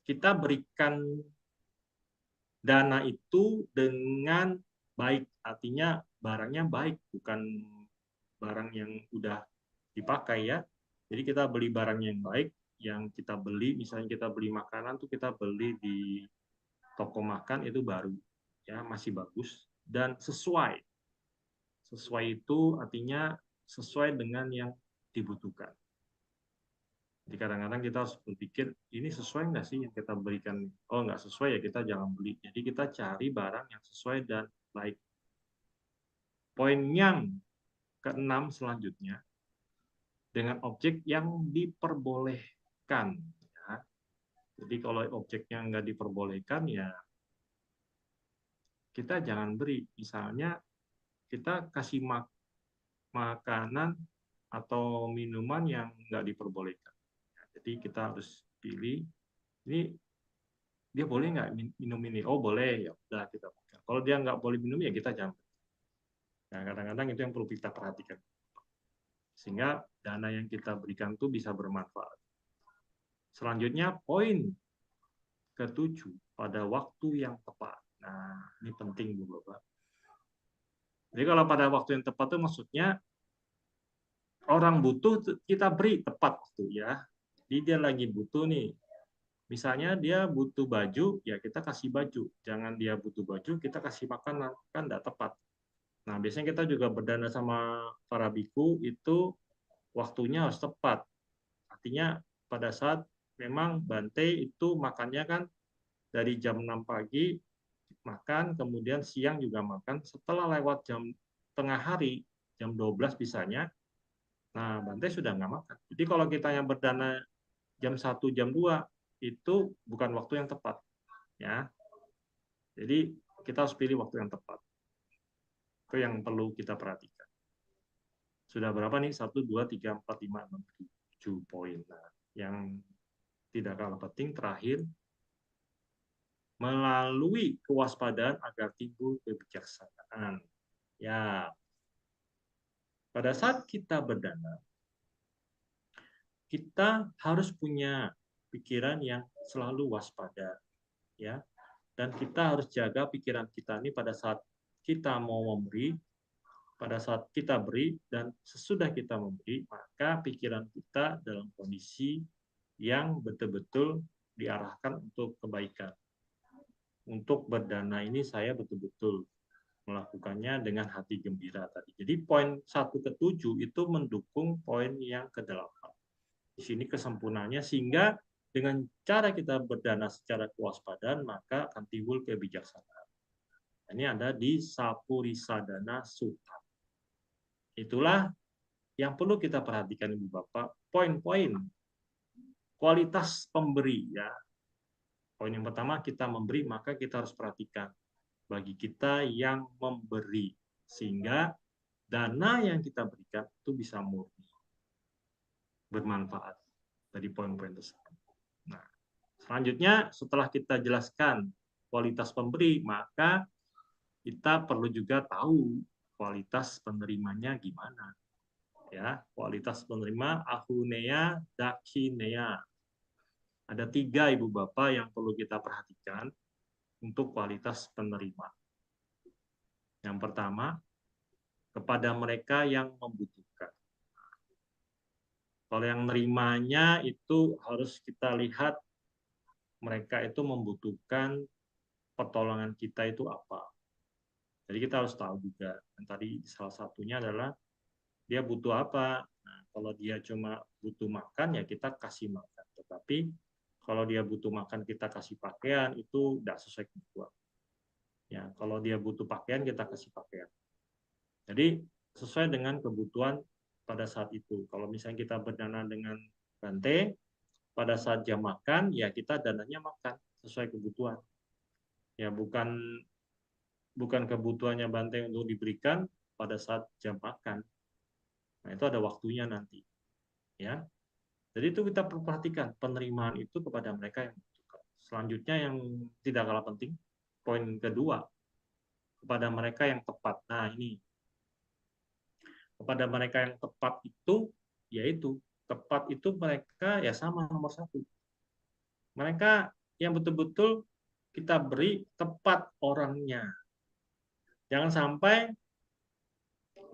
kita berikan dana itu dengan baik, artinya barangnya baik, bukan barang yang udah dipakai ya. Jadi kita beli barang yang baik, yang kita beli, misalnya kita beli makanan tuh kita beli di toko makan itu baru, ya masih bagus dan sesuai. Sesuai itu artinya sesuai dengan yang dibutuhkan. Jadi kadang-kadang kita harus berpikir, ini sesuai nggak sih yang kita berikan? Oh, nggak sesuai ya kita jangan beli. Jadi kita cari barang yang sesuai dan baik. Poin yang keenam selanjutnya, dengan objek yang diperbolehkan. Ya. Jadi kalau objeknya nggak diperbolehkan, ya kita jangan beri. Misalnya kita kasih makanan atau minuman yang nggak diperbolehkan. Jadi kita harus pilih, ini dia boleh nggak minum ini? Oh boleh, ya udah kita makan. Kalau dia nggak boleh minum ya kita jangan. Nah, kadang-kadang itu yang perlu kita perhatikan. Sehingga dana yang kita berikan itu bisa bermanfaat. Selanjutnya poin ketujuh, pada waktu yang tepat. Nah, ini penting Bu Bapak. Jadi kalau pada waktu yang tepat itu maksudnya orang butuh kita beri tepat waktu ya. Jadi dia lagi butuh nih. Misalnya dia butuh baju, ya kita kasih baju. Jangan dia butuh baju, kita kasih makanan. Kan tidak tepat. Nah, biasanya kita juga berdana sama para biku, itu waktunya harus tepat. Artinya pada saat memang Bante itu makannya kan dari jam 6 pagi, makan, kemudian siang juga makan. Setelah lewat jam tengah hari, jam 12 bisanya, nah Bante sudah nggak makan. Jadi kalau kita yang berdana jam 1, jam 2, itu bukan waktu yang tepat. Ya. Jadi kita harus pilih waktu yang tepat. Itu yang perlu kita perhatikan. Sudah berapa nih? 1, 2, 3, 4, 5, 6, 7 poin. Nah, yang tidak kalah penting terakhir, melalui kewaspadaan agar timbul kebijaksanaan. Ya, pada saat kita berdana, kita harus punya pikiran yang selalu waspada, ya. Dan kita harus jaga pikiran kita ini pada saat kita mau memberi, pada saat kita beri, dan sesudah kita memberi, maka pikiran kita dalam kondisi yang betul-betul diarahkan untuk kebaikan. Untuk berdana ini saya betul-betul melakukannya dengan hati gembira tadi. Jadi poin 1 ke 7 itu mendukung poin yang ke-8. Di sini kesempurnaannya, sehingga dengan cara kita berdana secara kewaspadaan, maka akan timbul kebijaksanaan. Ini ada di Sapurisadana Sutta. Itulah yang perlu kita perhatikan Ibu Bapak, poin-poin kualitas pemberi ya. Poin yang pertama, kita memberi, maka kita harus perhatikan bagi kita yang memberi, sehingga dana yang kita berikan itu bisa murni, bermanfaat dari poin-poin tersebut. Nah, selanjutnya setelah kita jelaskan kualitas pemberi, maka kita perlu juga tahu kualitas penerimanya gimana. Ya, kualitas penerima ahunea, dakshinea. Ada 3 Ibu Bapak yang perlu kita perhatikan untuk kualitas penerima. Yang pertama, kepada mereka yang membutuhkan. Kalau yang nerimanya itu harus kita lihat mereka itu membutuhkan pertolongan kita itu apa. Jadi kita harus tahu juga. Dan tadi salah satunya adalah dia butuh apa. Nah, kalau dia cuma butuh makan ya kita kasih makan. Tetapi Kalau dia butuh makan, kita kasih pakaian, itu tidak sesuai kebutuhan. Ya, kalau dia butuh pakaian, kita kasih pakaian. Jadi sesuai dengan kebutuhan pada saat itu. Kalau misalnya kita berdana dengan Bante, pada saat jam makan, ya kita dananya makan sesuai kebutuhan. Ya, bukan kebutuhannya Bante untuk diberikan pada saat jam makan. Nah, itu ada waktunya nanti. Ya. Jadi itu kita perhatikan penerimaan itu kepada mereka yang membutuhkan. Selanjutnya yang tidak kalah penting, poin kedua, kepada mereka yang tepat. Nah, ini kepada mereka yang tepat itu, yaitu tepat itu mereka ya sama nomor satu. Mereka yang betul-betul kita beri tepat orangnya. Jangan sampai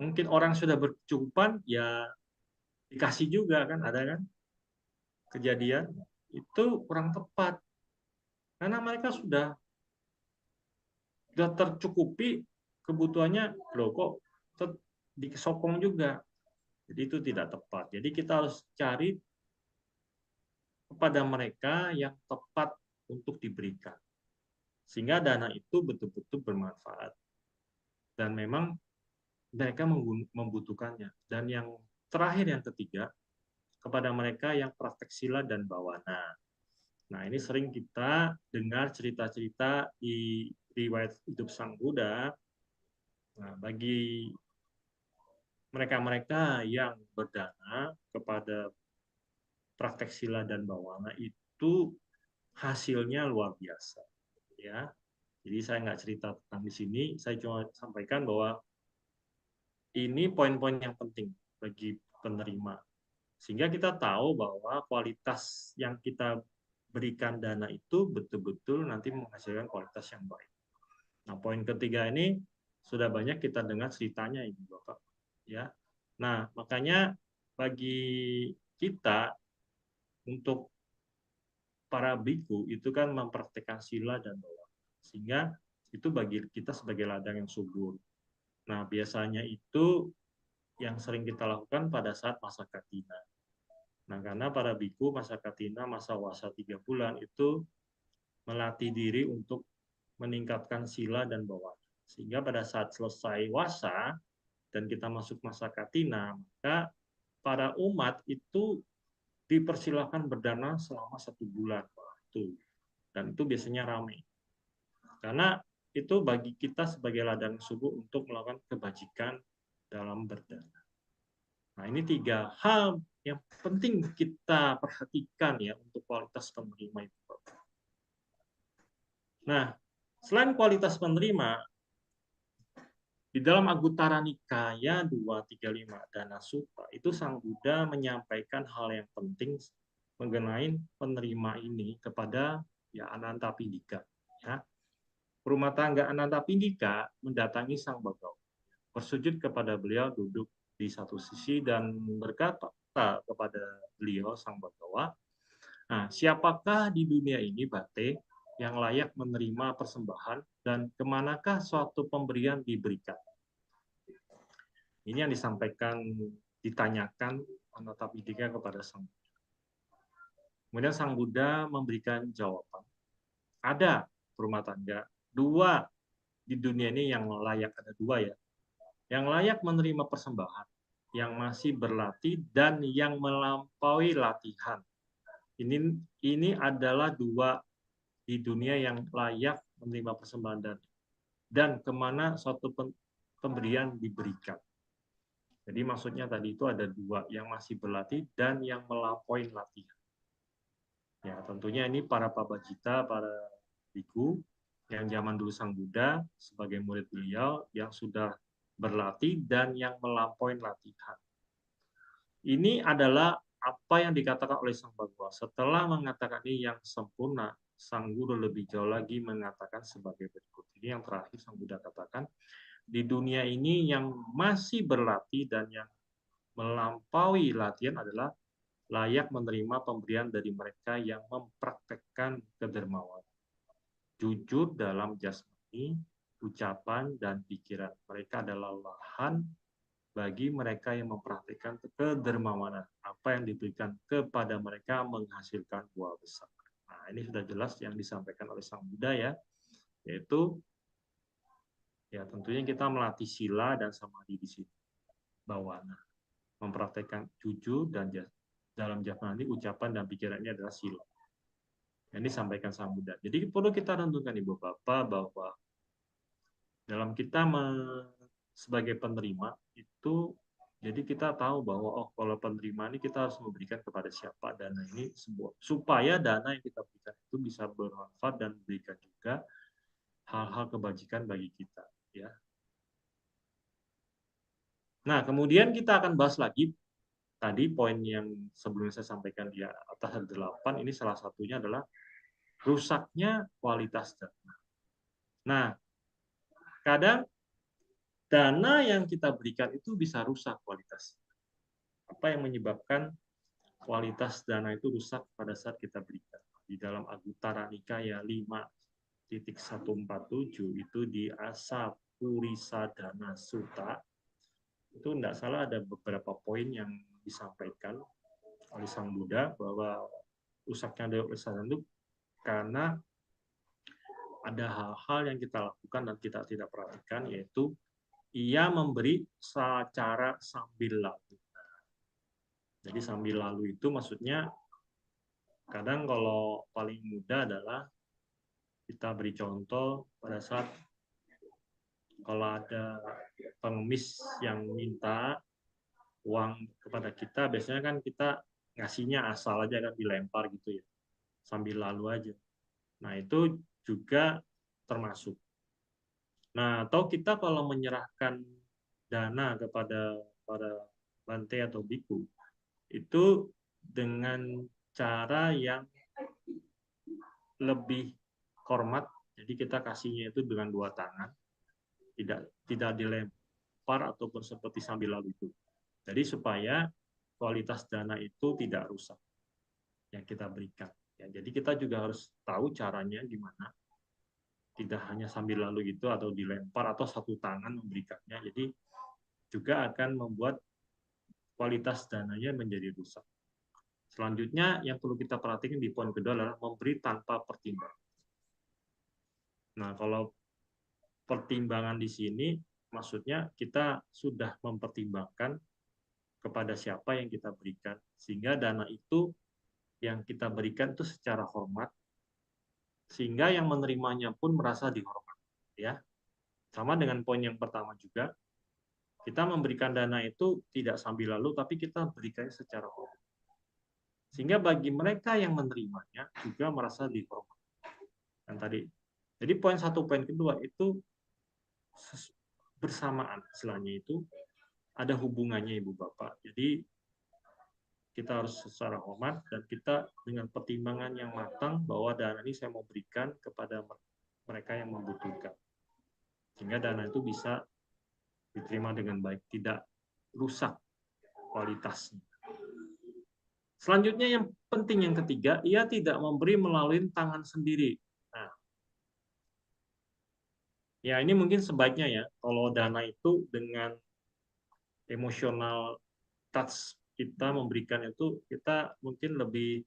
mungkin orang sudah berkecukupan, ya dikasih juga kan, ada kan kejadian itu kurang tepat. Karena mereka sudah tercukupi kebutuhannya, loh kok disokong juga. Jadi itu tidak tepat. Jadi kita harus cari kepada mereka yang tepat untuk diberikan. Sehingga dana itu betul-betul bermanfaat. Dan memang mereka membutuhkannya. Dan yang terakhir, yang ketiga, kepada mereka yang praktek sila dan bawana. Nah, ini sering kita dengar cerita-cerita di riwayat hidup Sang Buddha. Nah, bagi mereka-mereka yang berdana kepada praktek sila dan bawana itu hasilnya luar biasa. Ya, jadi saya nggak cerita tentang di sini, saya cuma sampaikan bahwa ini poin-poin yang penting bagi penerima. Sehingga kita tahu bahwa kualitas yang kita berikan dana itu betul-betul nanti menghasilkan kualitas yang baik. Nah, poin ketiga ini sudah banyak kita dengar ceritanya ini, Bapak. Ya. Nah, makanya bagi kita untuk para biku itu kan mempraktekkan sila dan bawana. Sehingga itu bagi kita sebagai ladang yang subur. Nah, biasanya itu yang sering kita lakukan pada saat masa katina. Nah, karena para biku masa katina, masa wasa 3 bulan itu melatih diri untuk meningkatkan sila dan bawana. Sehingga pada saat selesai wasa dan kita masuk masa katina, maka para umat itu dipersilahkan berdana selama 1 bulan. Dan itu biasanya ramai. Karena itu bagi kita sebagai ladang subur untuk melakukan kebajikan dalam berdana. Nah, ini 3 hal yang penting kita perhatikan ya untuk kualitas penerima itu. Nah, selain kualitas penerima, di dalam Anguttara Nikaya 235 Dana Sutta, itu Sang Buddha menyampaikan hal yang penting mengenai penerima ini kepada ya Anantapindika. Ya. Rumah tangga Anantapindika mendatangi Sang Bagawa, bersujud kepada beliau, duduk di satu sisi dan berkata kepada beliau Sang Bagawa, nah, siapakah di dunia ini, Bate, yang layak menerima persembahan dan kemanakah suatu pemberian diberikan? Ini yang ditanyakan Anantapindika kepada Sang Buddha. Kemudian Sang Buddha memberikan jawaban. Ada rumah tangga 2 di dunia ini yang layak, ada 2 ya. Yang layak menerima persembahan, yang masih berlatih dan yang melampaui latihan. Ini adalah 2 di dunia yang layak menerima persembahan dan kemana suatu pemberian diberikan. Jadi maksudnya tadi itu ada 2, yang masih berlatih dan yang melampaui latihan. Ya, tentunya ini para pabajita, para biku yang zaman dulu Sang Buddha sebagai murid beliau yang sudah berlatih dan yang melampaui latihan. Ini adalah apa yang dikatakan oleh Sang Bagawa. Setelah mengatakan ini yang sempurna, Sang Guru lebih jauh lagi mengatakan sebagai berikut. Ini yang terakhir Sang Buddha katakan, di dunia ini yang masih berlatih dan yang melampaui latihan adalah layak menerima pemberian dari mereka yang mempraktekkan kedermawanan. Jujur dalam jasmani, ucapan, dan pikiran. Mereka adalah lahan bagi mereka yang mempraktikkan kedermawanan. Apa yang diberikan kepada mereka menghasilkan buah besar. Nah, ini sudah jelas yang disampaikan oleh Sang Buddha ya, yaitu ya tentunya kita melatih sila dan samadhi di sini. Bawana, mempraktekkan jujur dan dalam jasmani, ucapan dan pikiran ini adalah sila. Yang disampaikan Sang Buddha. Jadi perlu kita tentukan Ibu Bapak bahwa dalam kita sebagai penerima itu, jadi kita tahu bahwa oh kalau penerima ini kita harus memberikan kepada siapa dana ini supaya dana yang kita berikan itu bisa bermanfaat dan memberikan juga hal-hal kebajikan bagi kita ya. Nah, kemudian kita akan bahas lagi tadi poin yang sebelumnya saya sampaikan di atas 8, ini salah satunya adalah rusaknya kualitas dana. Nah, kadang dana yang kita berikan itu bisa rusak kualitas. Apa yang menyebabkan kualitas dana itu rusak pada saat kita berikan? Di dalam Anguttara Nikaya 5.147 itu di Asapurisadana Sutta, itu tidak salah ada beberapa poin yang disampaikan oleh Sang Buddha bahwa rusaknya daya dana itu karena ada hal-hal yang kita lakukan dan kita tidak perhatikan, yaitu ia memberi secara sambil lalu. Jadi sambil lalu itu maksudnya kadang kalau paling mudah adalah kita beri contoh pada saat kalau ada pengemis yang minta uang kepada kita, biasanya kan kita ngasihnya asal aja kan, dilempar gitu ya, sambil lalu aja. Nah itu juga termasuk. Nah atau kita kalau menyerahkan dana kepada para bante atau biku itu dengan cara yang lebih hormat, jadi kita kasihnya itu dengan dua tangan, tidak dilempar ataupun seperti sambil lalu itu. Jadi supaya kualitas dana itu tidak rusak yang kita berikan. Ya, jadi kita juga harus tahu caranya gimana, tidak hanya sambil lalu gitu atau dilempar atau satu tangan memberikannya. Jadi juga akan membuat kualitas dananya menjadi rusak. Selanjutnya yang perlu kita perhatikan di poin kedua adalah memberi tanpa pertimbangan. Nah, kalau pertimbangan di sini maksudnya kita sudah mempertimbangkan kepada siapa yang kita berikan, sehingga dana itu yang kita berikan itu secara hormat, sehingga yang menerimanya pun merasa dihormati. Ya, sama dengan poin yang pertama juga, kita memberikan dana itu tidak sambil lalu, tapi kita berikannya secara hormat. Sehingga bagi mereka yang menerimanya juga merasa dihormati. Dan tadi, jadi poin satu, poin kedua itu bersamaan, istilahnya itu ada hubungannya Ibu Bapak. Jadi kita harus secara hormat dan kita dengan pertimbangan yang matang bahwa dana ini saya mau berikan kepada mereka yang membutuhkan. Sehingga dana itu bisa diterima dengan baik, tidak rusak kualitasnya. Selanjutnya yang penting yang ketiga, ia tidak memberi melalui tangan sendiri. Nah, ya ini mungkin sebaiknya ya, kalau dana itu dengan emosional touch kita memberikan itu, kita mungkin lebih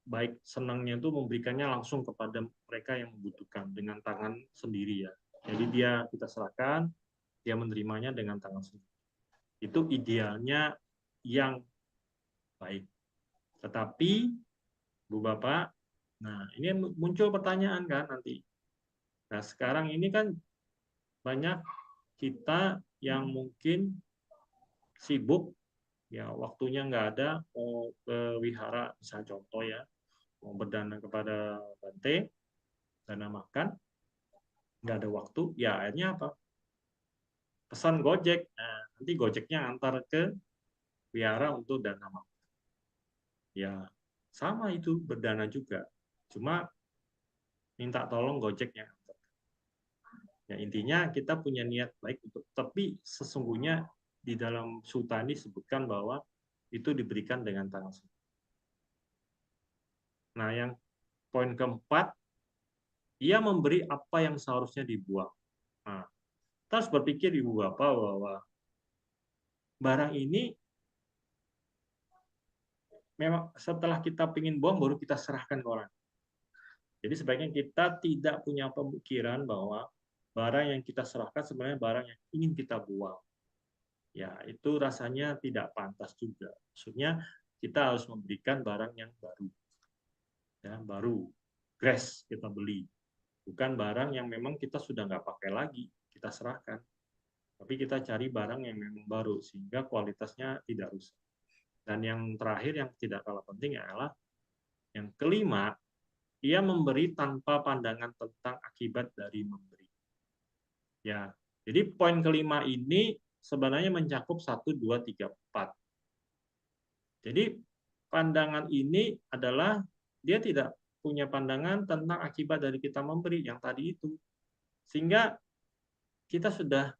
baik senangnya itu memberikannya langsung kepada mereka yang membutuhkan dengan tangan sendiri ya. Jadi kita serahkan, dia menerimanya dengan tangan sendiri. Itu idealnya yang baik. Tetapi, Bu Bapak, nah ini muncul pertanyaan kan nanti. Nah sekarang ini kan banyak kita yang mungkin sibuk, ya waktunya nggak ada, mau ke wihara, misalnya contoh ya, mau berdana kepada bante, dana makan, nggak ada waktu, ya akhirnya apa? Pesan Gojek, nah, nanti Gojeknya antar ke wihara untuk dana makan. Ya sama itu berdana juga, cuma minta tolong Gojeknya. Ya intinya kita punya niat baik untuk, tapi sesungguhnya di dalam sutta ini disebutkan bahwa itu diberikan dengan tangan sendiri. Nah yang poin keempat, ia memberi apa yang seharusnya dibuang. Nah, kita harus berpikir Ibu Bapak bahwa barang ini memang setelah kita ingin buang baru kita serahkan ke orang. Jadi sebaiknya kita tidak punya pemikiran bahwa barang yang kita serahkan sebenarnya barang yang ingin kita buang. Ya, itu rasanya tidak pantas juga. Maksudnya kita harus memberikan barang yang baru. Ya, baru. Fresh kita beli. Bukan barang yang memang kita sudah nggak pakai lagi, kita serahkan. Tapi kita cari barang yang memang baru, sehingga kualitasnya tidak rusak. Dan yang terakhir, yang tidak kalah penting adalah yang kelima, ia memberi tanpa pandangan tentang akibat dari memberi. Ya, jadi poin kelima ini sebenarnya mencakup 1, 2, 3, 4. Jadi pandangan ini adalah dia tidak punya pandangan tentang akibat dari kita memberi yang tadi itu. Sehingga kita sudah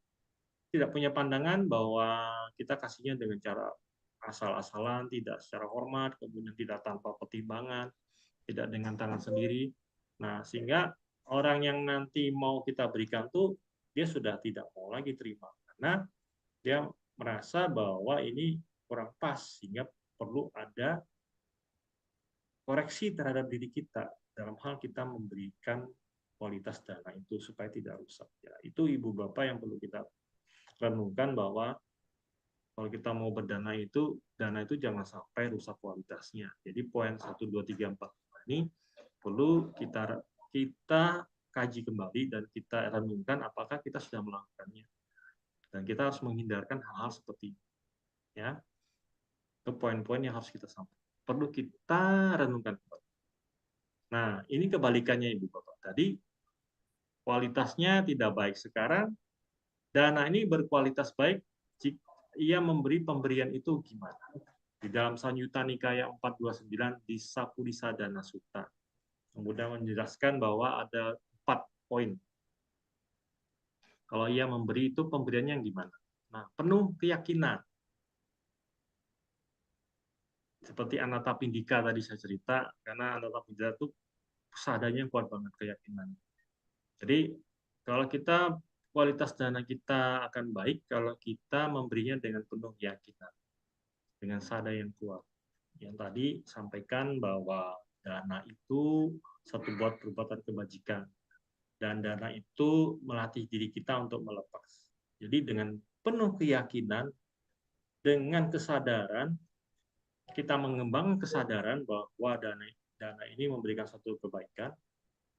tidak punya pandangan bahwa kita kasihnya dengan cara asal-asalan, tidak secara hormat, kemudian tidak tanpa pertimbangan, tidak dengan tangan sendiri. Nah, sehingga orang yang nanti mau kita berikan tuh dia sudah tidak mau lagi terima karena dia merasa bahwa ini kurang pas, sehingga perlu ada koreksi terhadap diri kita dalam hal kita memberikan kualitas dana itu supaya tidak rusak. Ya, itu ibu bapak yang perlu kita renungkan bahwa kalau kita mau berdana itu, dana itu jangan sampai rusak kualitasnya. Jadi poin 1, 2, 3, 4 ini perlu kita kaji kembali dan kita renungkan apakah kita sudah melakukannya. Dan kita harus menghindarkan hal-hal seperti ini. Ya, itu poin-poin yang harus kita sampaikan. Perlu kita renungkan. Nah, ini kebalikannya Ibu Bapak. Tadi kualitasnya tidak baik. Sekarang dana ini berkualitas baik jika ia memberi pemberian itu gimana? Di dalam Sanyutta Nikaya 429 di Sapudisa Dana Sutta. Kemudian menjelaskan bahwa ada 4 poin. Kalau ia memberi itu pemberiannya yang gimana? Nah, penuh keyakinan. Seperti Anathapindika tadi saya cerita, karena Anathapindika itu sadanya kuat banget keyakinan. Jadi kalau kita kualitas dana kita akan baik kalau kita memberinya dengan penuh keyakinan, dengan sadar yang kuat. Yang tadi sampaikan bahwa dana itu satu buat perbuatan kebajikan, dan dana itu melatih diri kita untuk melepas. Jadi dengan penuh keyakinan, dengan kesadaran, kita mengembangkan kesadaran bahwa dana ini memberikan satu kebaikan,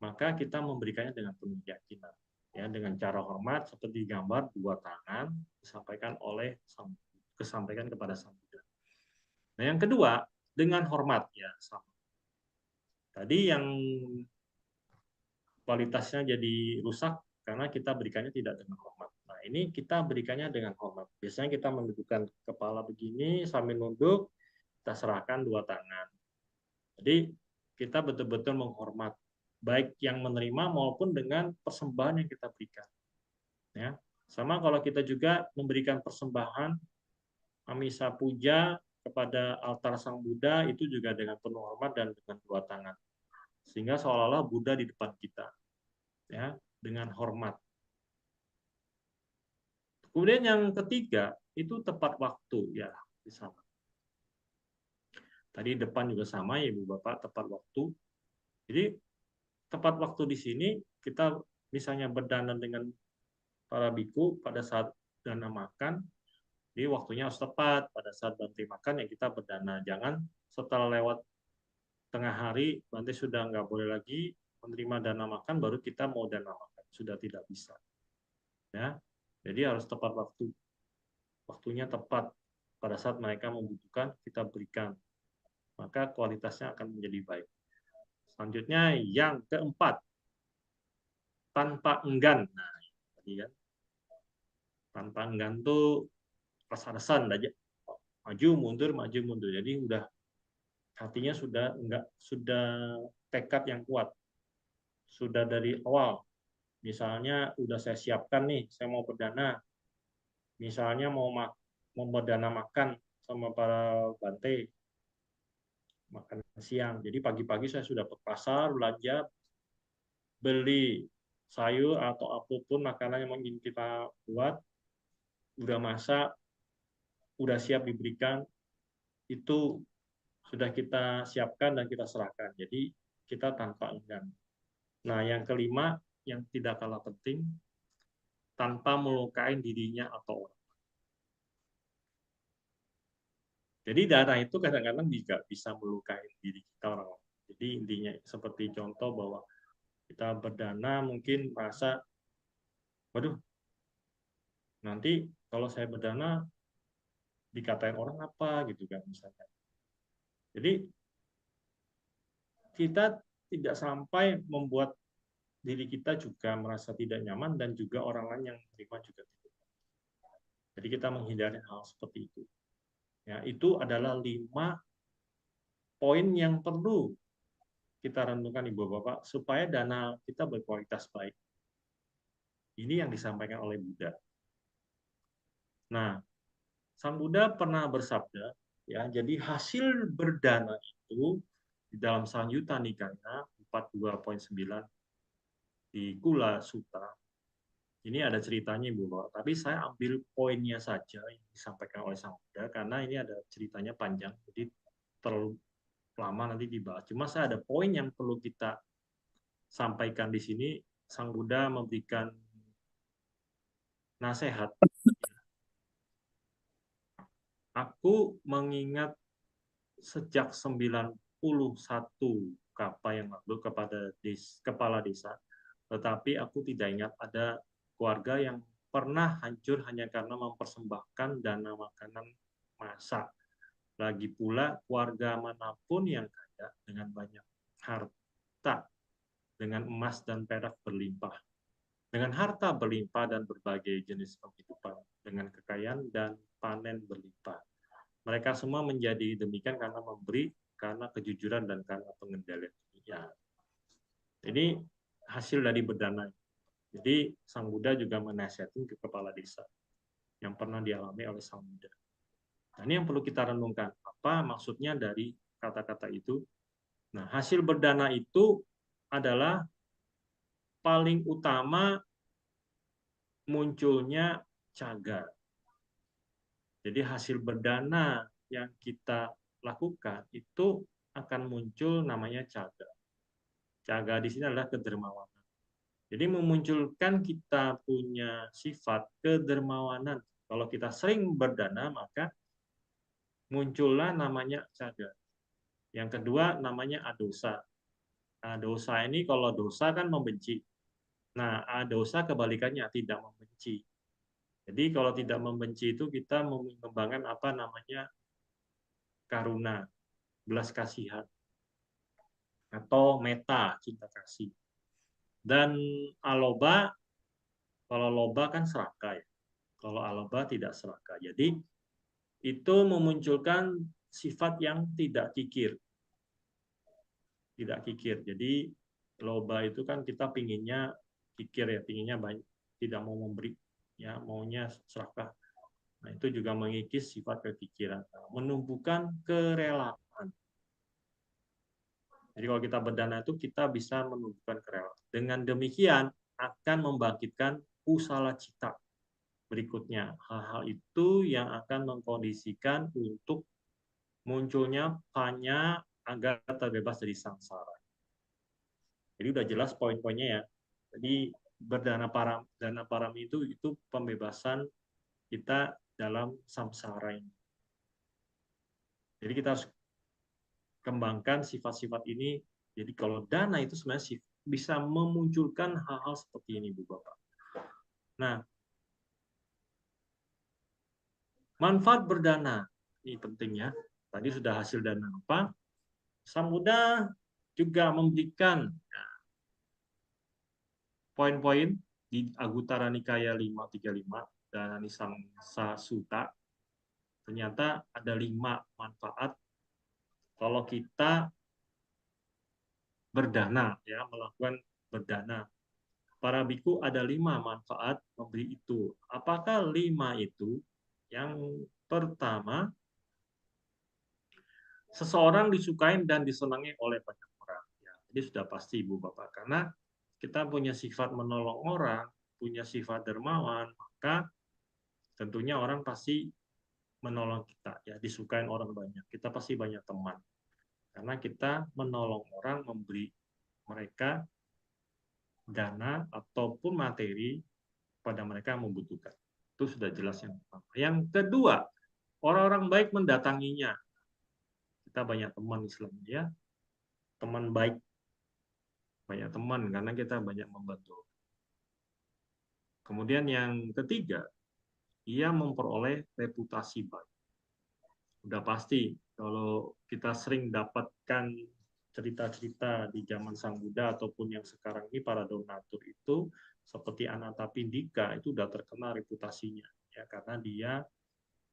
maka kita memberikannya dengan penuh keyakinan, ya, dengan cara hormat seperti gambar 2 tangan disampaikan kepada Sang Buddha. Nah, yang kedua dengan hormat, ya sama. Tadi yang kualitasnya jadi rusak karena kita berikannya tidak dengan hormat. Nah, ini kita berikannya dengan hormat. Biasanya kita mendudukkan kepala begini sambil nunduk, kita serahkan 2 tangan. Jadi kita betul-betul menghormat baik yang menerima maupun dengan persembahan yang kita berikan. Ya, sama kalau kita juga memberikan persembahan amisa puja kepada altar Sang Buddha itu juga dengan penuh hormat dan dengan 2 tangan. Sehingga seolah-olah Buddha di depan kita. Ya, dengan hormat. Kemudian yang ketiga itu tepat waktu, ya, di sana. Tadi depan juga sama ya Ibu Bapak, tepat waktu. Jadi tepat waktu di sini kita misalnya berdana dengan para biku pada saat dana makan, jadi waktunya harus tepat. Pada saat Bante makan ya kita berdana. Jangan setelah lewat tengah hari Bante sudah nggak boleh lagi menerima dana makan baru kita mau dana makan, sudah tidak bisa. Ya, jadi harus tepat waktu. Waktunya tepat pada saat mereka membutuhkan kita berikan. Maka kualitasnya akan menjadi baik. Selanjutnya yang keempat, tanpa enggan. Nah, tadi kan tanpa enggan tuh rasa-rasan aja, maju mundur. Jadi udah hatinya sudah tekad yang kuat, sudah dari awal. Misalnya udah saya siapkan nih, saya mau berdana, misalnya mau berdana makan sama para Bante, makan siang. Jadi pagi-pagi saya sudah ke pasar, belanja, beli sayur atau apapun makanan yang ingin kita buat, udah masak, udah siap diberikan, itu sudah kita siapkan dan kita serahkan. Jadi kita tanpa enggan. Nah, yang kelima, yang tidak kalah penting, tanpa melukai dirinya atau orang. Jadi dana itu kadang-kadang juga bisa melukai diri kita orang lain. Jadi intinya seperti contoh bahwa kita berdana mungkin merasa, waduh, nanti kalau saya berdana dikatain orang apa gitu kan misalnya. Jadi kita tidak sampai membuat diri kita juga merasa tidak nyaman dan juga orang lain yang menerima juga tidak. Jadi kita menghindari hal seperti itu. Ya, itu adalah 5 poin yang perlu kita renungkan Ibu Bapak supaya dana kita berkualitas baik. Ini yang disampaikan oleh Buddha. Nah, Sang Buddha pernah bersabda, ya, jadi hasil berdana itu di dalam Samyutta Nikaya 42.9 di Kula Sutta. Ini ada ceritanya Ibu Bapak, tapi saya ambil poinnya saja yang disampaikan oleh Sang Buddha karena ini ada ceritanya panjang, jadi terlalu lama nanti dibahas. Cuma saya ada poin yang perlu kita sampaikan di sini. Sang Buddha memberikan nasihat. Aku mengingat sejak 91 kapa yang lalu kepada kepala desa, tetapi aku tidak ingat ada keluarga yang pernah hancur hanya karena mempersembahkan dana makanan masak. Lagi pula keluarga manapun yang kaya dengan banyak harta, dengan emas dan perak berlimpah, dengan harta berlimpah dan berbagai jenis penghidupan, dengan kekayaan dan panen berlimpah. Mereka semua menjadi demikian karena memberi, karena kejujuran, dan karena pengendalian. Ya. Ini hasil dari berdana. Jadi Sang Buddha juga menasihatkan ke kepala desa yang pernah dialami oleh Sang Buddha. Nah, ini yang perlu kita renungkan. Apa maksudnya dari kata-kata itu? Nah, hasil berdana itu adalah paling utama munculnya caga. Jadi hasil berdana yang kita lakukan itu akan muncul namanya caga. Caga di sini adalah kedermawanan. Jadi memunculkan kita punya sifat kedermawanan. Kalau kita sering berdana, maka muncullah namanya caga. Yang kedua namanya adosa. Dosa ini kalau dosa kan membenci. Nah, dosa kebalikannya tidak membenci. Jadi kalau tidak membenci itu kita mengembangkan apa namanya karuna, belas kasihan, atau meta, cinta kasih. Dan aloba, kalau loba kan serakah ya. Kalau aloba tidak serakah. Jadi itu memunculkan sifat yang tidak kikir. Tidak kikir. Jadi loba itu kan kita pinginnya kikir ya, pinginnya banyak, tidak mau memberi, ya maunya serakah. Nah, itu juga mengikis sifat kekikiran, menumbuhkan kerelaan. Jadi kalau kita berdana itu kita bisa menumbuhkan kerelaan. Dengan demikian akan membangkitkan kusala cita berikutnya. Hal-hal itu yang akan mengkondisikan untuk munculnya panya agar terbebas dari samsara. Jadi udah jelas poin-poinnya ya. Jadi berdana param, dana param itu pembebasan kita dalam samsara ini. Jadi kita harus kembangkan sifat-sifat ini. Jadi kalau dana itu sebenarnya bisa memunculkan hal-hal seperti ini, Bu Bapak. Nah, manfaat berdana ini pentingnya. Tadi sudah hasil dana apa? Sang Buddha juga memberikan poin-poin di Agutara Nikaya 535 dan Anisangsa Sutta. Ternyata ada 5 manfaat kalau kita berdana, ya melakukan berdana. Para biku ada 5 manfaat memberi itu. Apakah 5 itu? Yang pertama, seseorang disukai dan disenangi oleh banyak orang. Ya, jadi sudah pasti Ibu Bapak, karena kita punya sifat menolong orang, punya sifat dermawan, maka tentunya orang pasti menolong kita, ya disukai orang banyak. Kita pasti banyak teman, karena kita menolong orang, memberi mereka dana ataupun materi pada mereka yang membutuhkan. Itu sudah jelas yang pertama. Yang kedua, orang-orang baik mendatanginya. Kita banyak teman Islam ya, teman baik, banyak teman karena kita banyak membantu. Kemudian yang ketiga, ia memperoleh reputasi baik. Udah pasti kalau kita sering dapatkan cerita-cerita di zaman Sang Buddha ataupun yang sekarang ini para donatur itu seperti Anathapindika itu udah terkenal reputasinya ya karena dia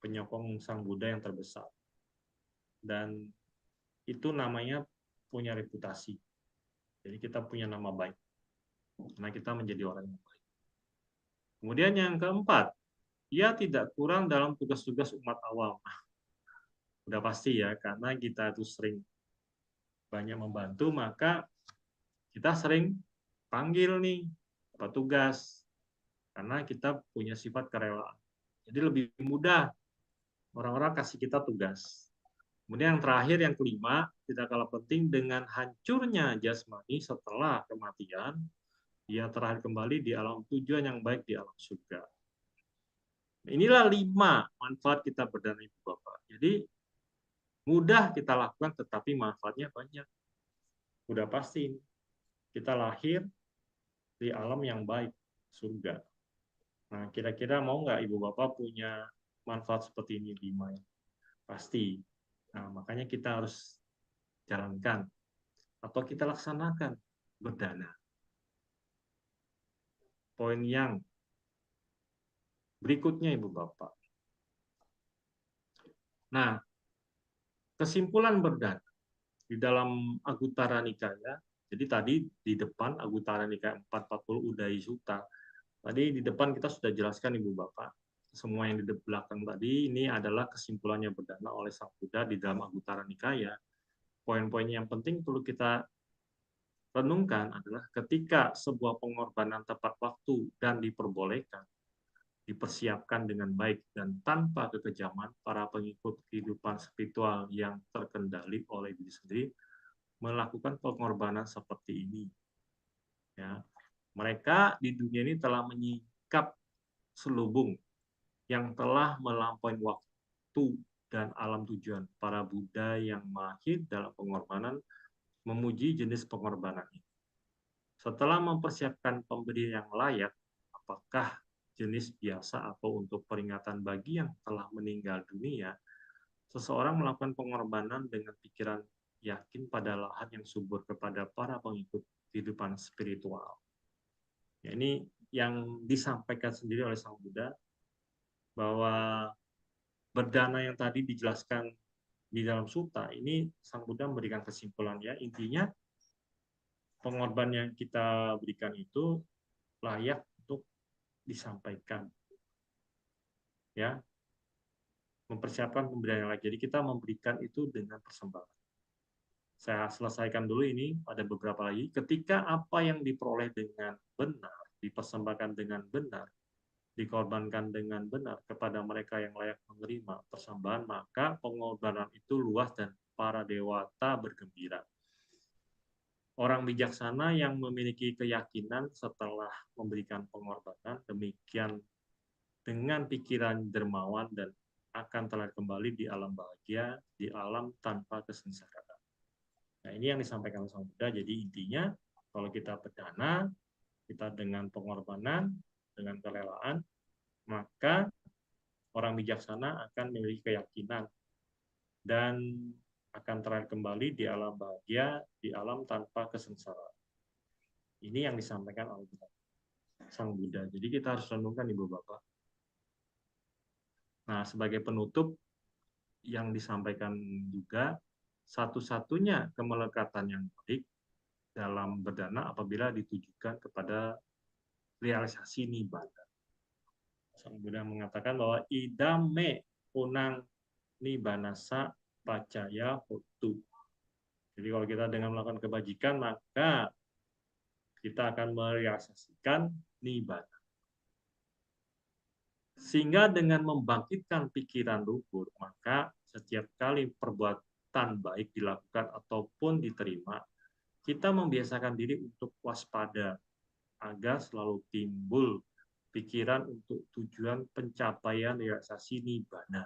penyokong Sang Buddha yang terbesar. Dan itu namanya punya reputasi. Jadi kita punya nama baik. Karena kita menjadi orang yang baik. Kemudian yang keempat, ia tidak kurang dalam tugas-tugas umat awam. Udah pasti ya, karena kita itu sering banyak membantu, maka kita sering panggil nih petugas. Karena kita punya sifat kerelaan. Jadi lebih mudah orang-orang kasih kita tugas. Kemudian yang terakhir, yang kelima, tidak kalah penting dengan hancurnya jasmani setelah kematian, ia terakhir kembali di alam tujuan yang baik di alam surga. Inilah 5 manfaat kita berdana Ibu Bapak. Jadi mudah kita lakukan, tetapi manfaatnya banyak. Udah pasti kita lahir di alam yang baik, surga. Nah, kira-kira mau nggak Ibu Bapak punya manfaat seperti ini 5 ya? Pasti. Nah, makanya kita harus jalankan atau kita laksanakan berdana. Poin yang berikutnya Ibu Bapak. Nah, kesimpulan berdana di dalam Anguttara Nikaya, jadi tadi di depan Anguttara Nikaya 440 Udayi Sutta, tadi di depan kita sudah jelaskan Ibu Bapak, semua yang di belakang tadi ini adalah kesimpulannya berdana oleh Sang Buddha di dalam Anguttara Nikaya. Poin-poin yang penting perlu kita renungkan adalah ketika sebuah pengorbanan tepat waktu dan diperbolehkan, dipersiapkan dengan baik dan tanpa kekejaman, para pengikut kehidupan spiritual yang terkendali oleh diri sendiri melakukan pengorbanan seperti ini. Ya, mereka di dunia ini telah menyingkap selubung yang telah melampaui waktu dan alam tujuan. Para Buddha yang mahir dalam pengorbanan memuji jenis pengorbanan ini. Setelah mempersiapkan pemberian yang layak, apakah jenis biasa atau untuk peringatan bagi yang telah meninggal dunia, seseorang melakukan pengorbanan dengan pikiran yakin pada lahan yang subur kepada para pengikut kehidupan spiritual. Ya, ini yang disampaikan sendiri oleh Sang Buddha, bahwa berdana yang tadi dijelaskan di dalam sutta, ini Sang Buddha memberikan kesimpulan ya, intinya pengorbanan yang kita berikan itu layak untuk disampaikan. Ya, mempersiapkan pemberian yang layak. Jadi kita memberikan itu dengan persembahan. Saya selesaikan dulu ini, ada beberapa lagi. Ketika apa yang diperoleh dengan benar, dipersembahkan dengan benar, dikorbankan dengan benar kepada mereka yang layak menerima persembahan, maka pengorbanan itu luas dan para dewata bergembira. Orang bijaksana yang memiliki keyakinan setelah memberikan pengorbanan, demikian dengan pikiran dermawan dan akan terlihat kembali di alam bahagia, di alam tanpa kesengsaraan. Nah, ini yang disampaikan Sang Buddha. Jadi intinya, kalau kita berdana, kita dengan pengorbanan, dengan kerelaan, maka orang bijaksana akan memiliki keyakinan dan akan terlihat kembali di alam bahagia, di alam tanpa kesengsaraan. Ini yang disampaikan oleh Sang Buddha. Jadi kita harus renungkan Ibu Bapak. Nah, sebagai penutup yang disampaikan juga, satu-satunya kemelekatan yang baik dalam berdana apabila ditujukan kepada realisasi nibbana. Sang Buddha mengatakan bahwa idame punang nibbanasa pacaya hotu. Jadi kalau kita dengan melakukan kebajikan, maka kita akan merealisasikan nibbana. Sehingga dengan membangkitkan pikiran luhur, maka setiap kali perbuatan baik dilakukan ataupun diterima, kita membiasakan diri untuk waspada agar selalu timbul pikiran untuk tujuan pencapaian realisasi nibbana.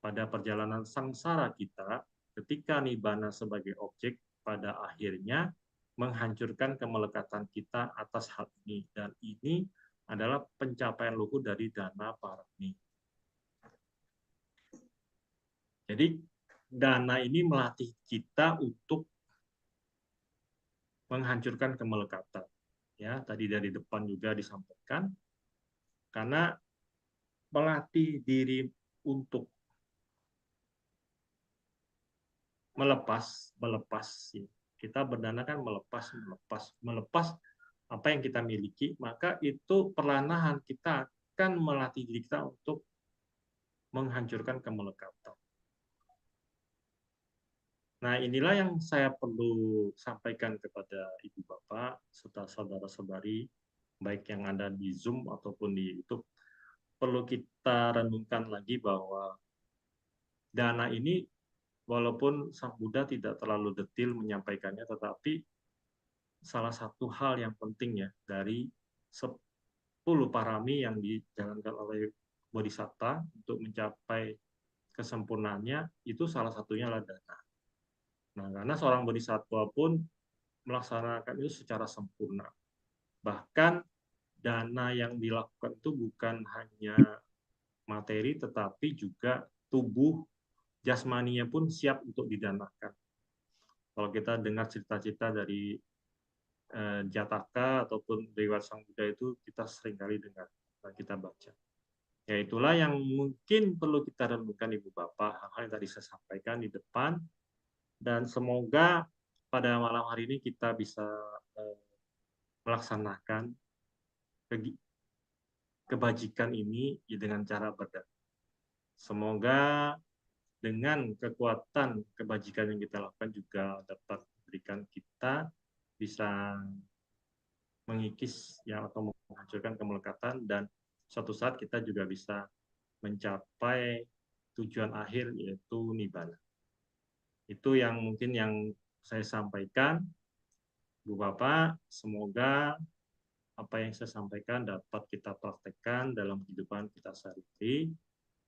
Pada perjalanan sangsara kita, ketika nibbana sebagai objek pada akhirnya menghancurkan kemelekatan kita atas hal ini. Dan ini adalah pencapaian luhur dari dana parami. Jadi dana ini melatih kita untuk menghancurkan kemelekatan. Ya, tadi dari depan juga disampaikan, karena melatih diri untuk melepas. Kita berdana kan melepas apa yang kita miliki, maka itu perlahan kita akan melatih diri kita untuk menghancurkan kemelekatan. Nah, inilah yang saya perlu sampaikan kepada Ibu Bapak serta saudara-saudari, baik yang ada di Zoom ataupun di YouTube. Perlu kita renungkan lagi bahwa dana ini, walaupun Sang Buddha tidak terlalu detail menyampaikannya, tetapi salah satu hal yang penting ya dari 10 parami yang dijalankan oleh Bodhisatta untuk mencapai kesempurnaannya, itu salah satunya adalah dana. Nah, karena seorang bodhisattva pun melaksanakan itu secara sempurna. Bahkan dana yang dilakukan itu bukan hanya materi, tetapi juga tubuh jasmaninya pun siap untuk didanakan. Kalau kita dengar cerita-cerita dari Jataka ataupun riwayat Sang Buddha itu kita seringkali dengar, kita baca. Ya, itulah yang mungkin perlu kita renungkan Ibu Bapak, hal-hal yang tadi saya sampaikan di depan. Dan semoga pada malam hari ini kita bisa melaksanakan kebajikan ini dengan cara berdana. Semoga dengan kekuatan kebajikan yang kita lakukan juga dapat memberikan kita bisa mengikis ya atau menghancurkan kemelekatan, dan suatu saat kita juga bisa mencapai tujuan akhir yaitu nibbana. Itu yang mungkin yang saya sampaikan, Bu Bapak. Semoga apa yang saya sampaikan dapat kita praktekkan dalam kehidupan kita sehari-hari.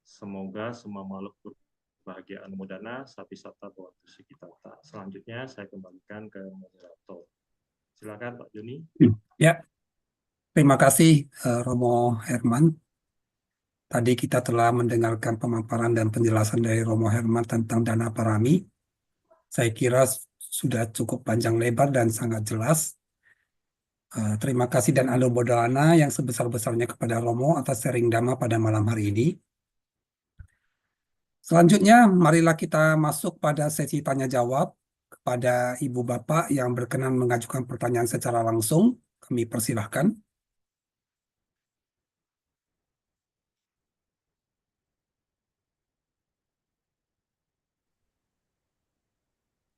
Semoga semua makhluk berbahagia anumodana, sapi-sata bawatu sikitata. Selanjutnya saya kembalikan ke moderator. Silakan Pak Joni. Ya, terima kasih Romo Herman. Tadi kita telah mendengarkan pemaparan dan penjelasan dari Romo Herman tentang dana parami. Saya kira sudah cukup panjang lebar dan sangat jelas. Terima kasih dan anumodana yang sebesar-besarnya kepada Romo atas sharing dhamma pada malam hari ini. Selanjutnya, marilah kita masuk pada sesi tanya jawab kepada Ibu Bapak yang berkenan mengajukan pertanyaan secara langsung. Kami persilahkan.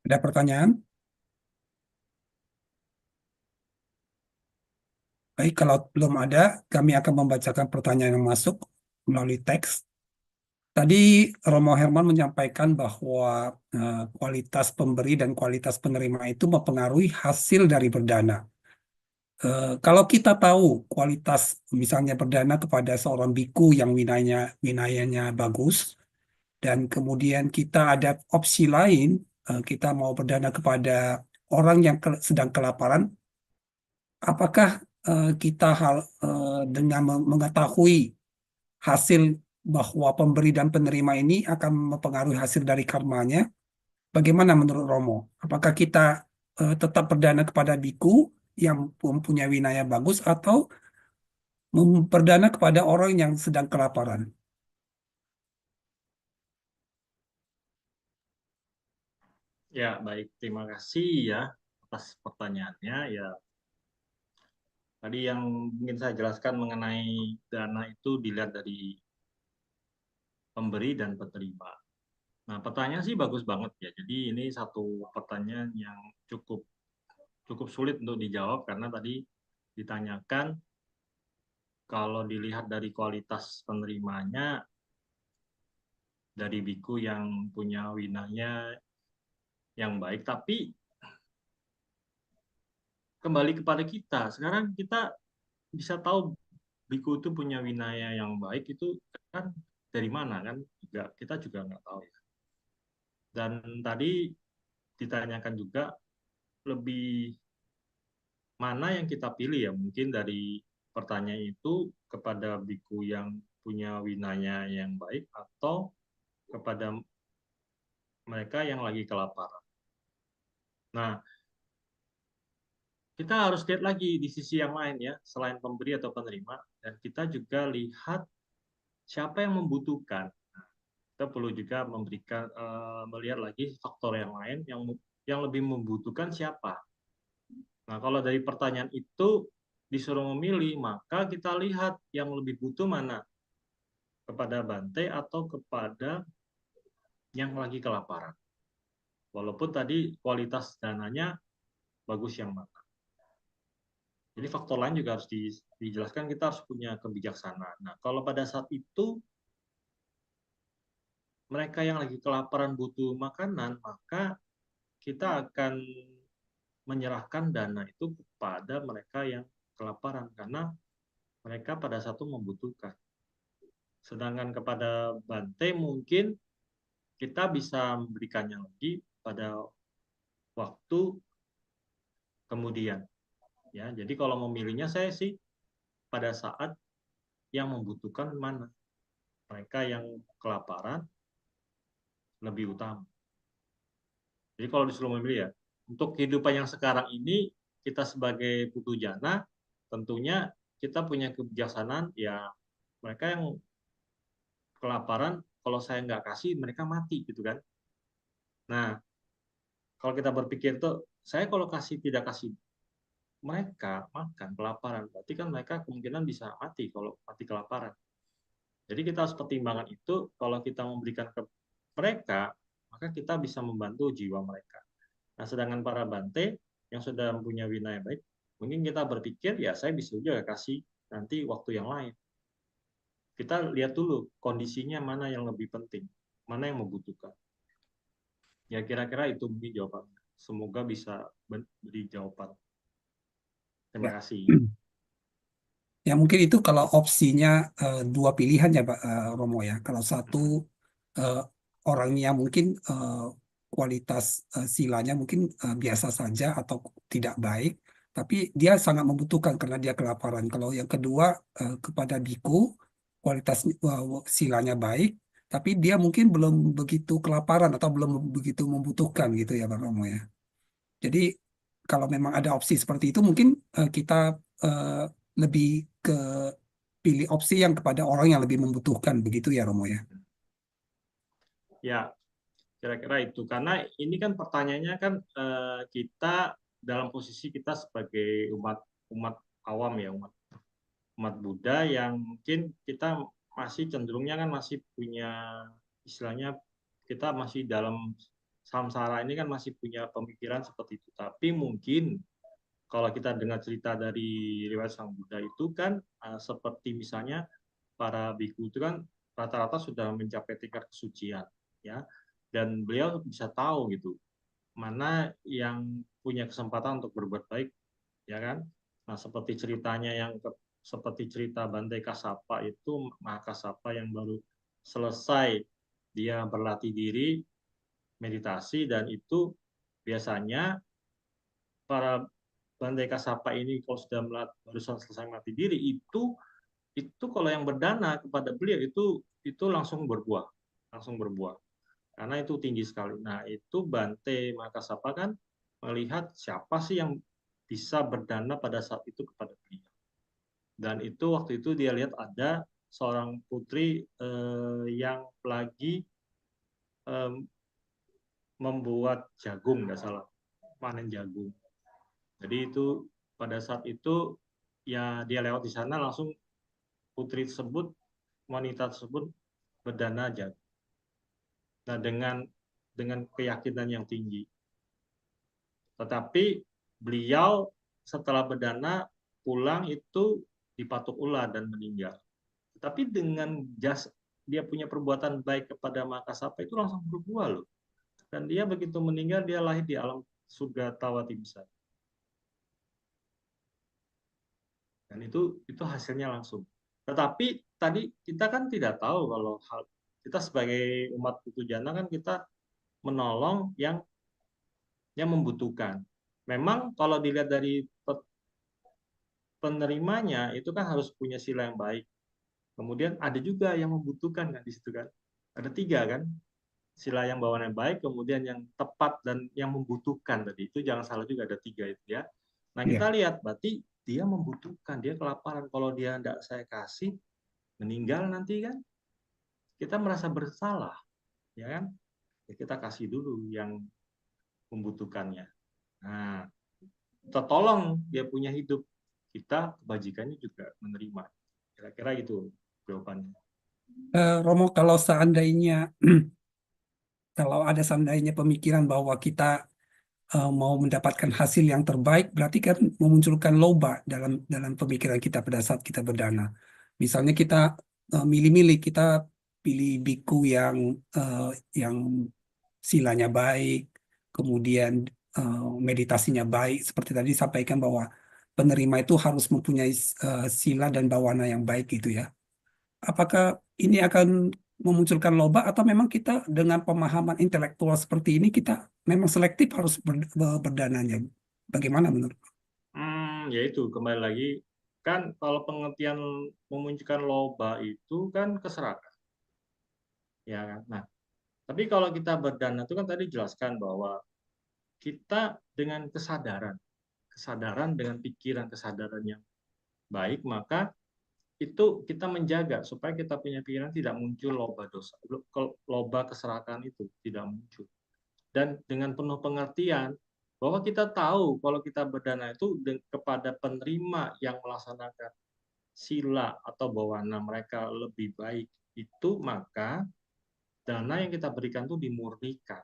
Ada pertanyaan? Baik, kalau belum ada, kami akan membacakan pertanyaan yang masuk melalui teks. Tadi Romo Herman menyampaikan bahwa kualitas pemberi dan kualitas penerima itu mempengaruhi hasil dari berdana. Kalau kita tahu kualitas misalnya berdana kepada seorang biku yang winayanya bagus, dan kemudian kita ada opsi lain, kita mau berdana kepada orang yang sedang kelaparan, apakah kita dengan mengetahui hasil bahwa pemberi dan penerima ini akan mempengaruhi hasil dari karmanya, bagaimana menurut Romo? Apakah kita tetap berdana kepada biku yang mempunyai winaya bagus atau berdana kepada orang yang sedang kelaparan? Ya, baik. Terima kasih ya atas pertanyaannya. Ya, tadi yang ingin saya jelaskan mengenai dana itu dilihat dari pemberi dan penerima. Nah, pertanyaan sih bagus banget ya. Jadi ini satu pertanyaan yang cukup sulit untuk dijawab, karena tadi ditanyakan kalau dilihat dari kualitas penerimanya, dari biku yang punya winanya yang baik, tapi kembali kepada kita. Sekarang kita bisa tahu biku itu punya winaya yang baik itu kan dari mana kan? Juga kita juga nggak tahu ya. Dan tadi ditanyakan juga lebih mana yang kita pilih ya, mungkin dari pertanyaan itu kepada biku yang punya winaya yang baik atau kepada mereka yang lagi kelaparan. Nah, kita harus lihat lagi di sisi yang lain ya, selain pemberi atau penerima, dan kita juga lihat siapa yang membutuhkan. Nah, kita perlu juga melihat lagi faktor yang lain yang lebih membutuhkan siapa. Nah, kalau dari pertanyaan itu disuruh memilih, maka kita lihat yang lebih butuh mana, kepada Bante atau kepada yang lagi kelaparan. Walaupun tadi kualitas dananya bagus yang mana. Jadi faktor lain juga harus dijelaskan, kita harus punya kebijaksanaan. Nah, kalau pada saat itu mereka yang lagi kelaparan butuh makanan, maka kita akan menyerahkan dana itu kepada mereka yang kelaparan karena mereka pada saat itu membutuhkan. Sedangkan kepada Bante mungkin kita bisa memberikannya lagi pada waktu kemudian. Ya, jadi kalau memilihnya saya sih pada saat yang membutuhkan mana. Mereka yang kelaparan lebih utama. Jadi kalau disuruh memilih ya, untuk kehidupan yang sekarang ini kita sebagai putu jana tentunya kita punya kebijaksanaan ya, mereka yang kelaparan kalau saya nggak kasih mereka mati gitu kan. Nah, kalau kita berpikir tuh saya kalau tidak kasih mereka makan kelaparan, berarti kan mereka kemungkinan bisa mati kalau mati kelaparan. Jadi kita harus pertimbangkan itu, kalau kita memberikan ke mereka, maka kita bisa membantu jiwa mereka. Nah, sedangkan para Bante yang sudah mempunyai winaya baik, mungkin kita berpikir, ya saya bisa juga kasih nanti waktu yang lain. Kita lihat dulu kondisinya mana yang lebih penting, mana yang membutuhkan. Ya kira-kira itu mungkin jawabannya. Semoga bisa beri jawaban. Terima Ya. kasih. Ya mungkin itu kalau opsinya dua pilihan ya Pak Romo ya. Kalau satu eh, orangnya mungkin kualitas silanya mungkin biasa saja atau tidak baik, tapi dia sangat membutuhkan karena dia kelaparan. Kalau yang kedua kepada biku kualitas silanya baik, tapi dia mungkin belum begitu kelaparan atau belum begitu membutuhkan gitu ya Pak Romo ya. Jadi kalau memang ada opsi seperti itu, mungkin kita eh, lebih ke pilih opsi yang kepada orang yang lebih membutuhkan, begitu ya Romo ya. Ya, kira-kira itu. Karena ini kan pertanyaannya kan kita dalam posisi kita sebagai umat umat awam ya, umat Buddha yang mungkin kita masih cenderungnya kan masih punya istilahnya kita masih dalam samsara ini kan masih punya pemikiran seperti itu. Tapi mungkin kalau kita dengar cerita dari riwayat Sang Buddha itu kan seperti misalnya para biku itu kan rata-rata sudah mencapai tingkat kesucian ya, dan beliau bisa tahu gitu mana yang punya kesempatan untuk berbuat baik ya kan. Nah, seperti ceritanya seperti cerita Bante Kasapa itu, Mahakasapa yang baru selesai dia berlatih diri meditasi, dan itu biasanya para Bante Kasapa ini kalau sudah baru selesai melatih diri itu kalau yang berdana kepada beliau itu langsung berbuah karena itu tinggi sekali. Nah, itu Bante Mahakasapa kan melihat siapa sih yang bisa berdana pada saat itu kepada beliau. Dan itu waktu itu dia lihat ada seorang putri yang lagi membuat jagung, nggak salah, panen jagung. Jadi itu pada saat itu ya dia lewat di sana langsung putri tersebut, wanita tersebut berdana jagung. Nah, dengan keyakinan yang tinggi. Tetapi beliau setelah berdana pulang itu dipatuk ular dan meninggal. Tapi dengan dia punya perbuatan baik kepada Mahakasapa itu langsung berbuah loh. Dan dia begitu meninggal dia lahir di alam surga Tawati Besar. Dan itu hasilnya langsung. Tetapi tadi kita kan tidak tahu kalau kita sebagai umat putu jana kan kita menolong yang membutuhkan. Memang kalau dilihat dari penerimanya itu kan harus punya sila yang baik. Kemudian ada juga yang membutuhkan kan di situ kan. Ada 3 kan. Sila yang bawaan yang baik, kemudian yang tepat dan yang membutuhkan tadi. Itu jangan salah juga ada 3 itu ya. Nah, Ya. kita lihat berarti dia membutuhkan, dia kelaparan. Kalau dia tidak saya kasih, meninggal nanti kan kita merasa bersalah, ya kan? Ya, kita kasih dulu yang membutuhkannya. Nah, kita tolong dia punya hidup, kita kebajikannya juga menerima. Kira-kira itu jawabannya. Romo, kalau seandainya kalau ada seandainya pemikiran bahwa kita mau mendapatkan hasil yang terbaik, berarti kan memunculkan loba dalam dalam pemikiran kita pada saat kita berdana. Misalnya kita milih-milih, kita pilih biku eh, yang silanya baik, kemudian meditasinya baik, seperti tadi disampaikan bahwa penerima itu harus mempunyai sila dan bawana yang baik gitu ya. Apakah ini akan memunculkan loba atau memang kita dengan pemahaman intelektual seperti ini kita memang selektif harus berdananya? Bagaimana menurut? Ya itu kembali lagi kan kalau pengertian memunculkan loba itu kan keserakahan, ya kan. Nah, tapi kalau kita berdana itu kan tadi jelaskan bahwa kita dengan kesadaran dengan pikiran kesadaran yang baik, maka itu kita menjaga supaya kita punya pikiran tidak muncul loba dosa, loba keserakahan itu tidak muncul. Dan dengan penuh pengertian bahwa kita tahu kalau kita berdana itu kepada penerima yang melaksanakan sila atau bawana mereka lebih baik itu, maka dana yang kita berikan itu dimurnikan.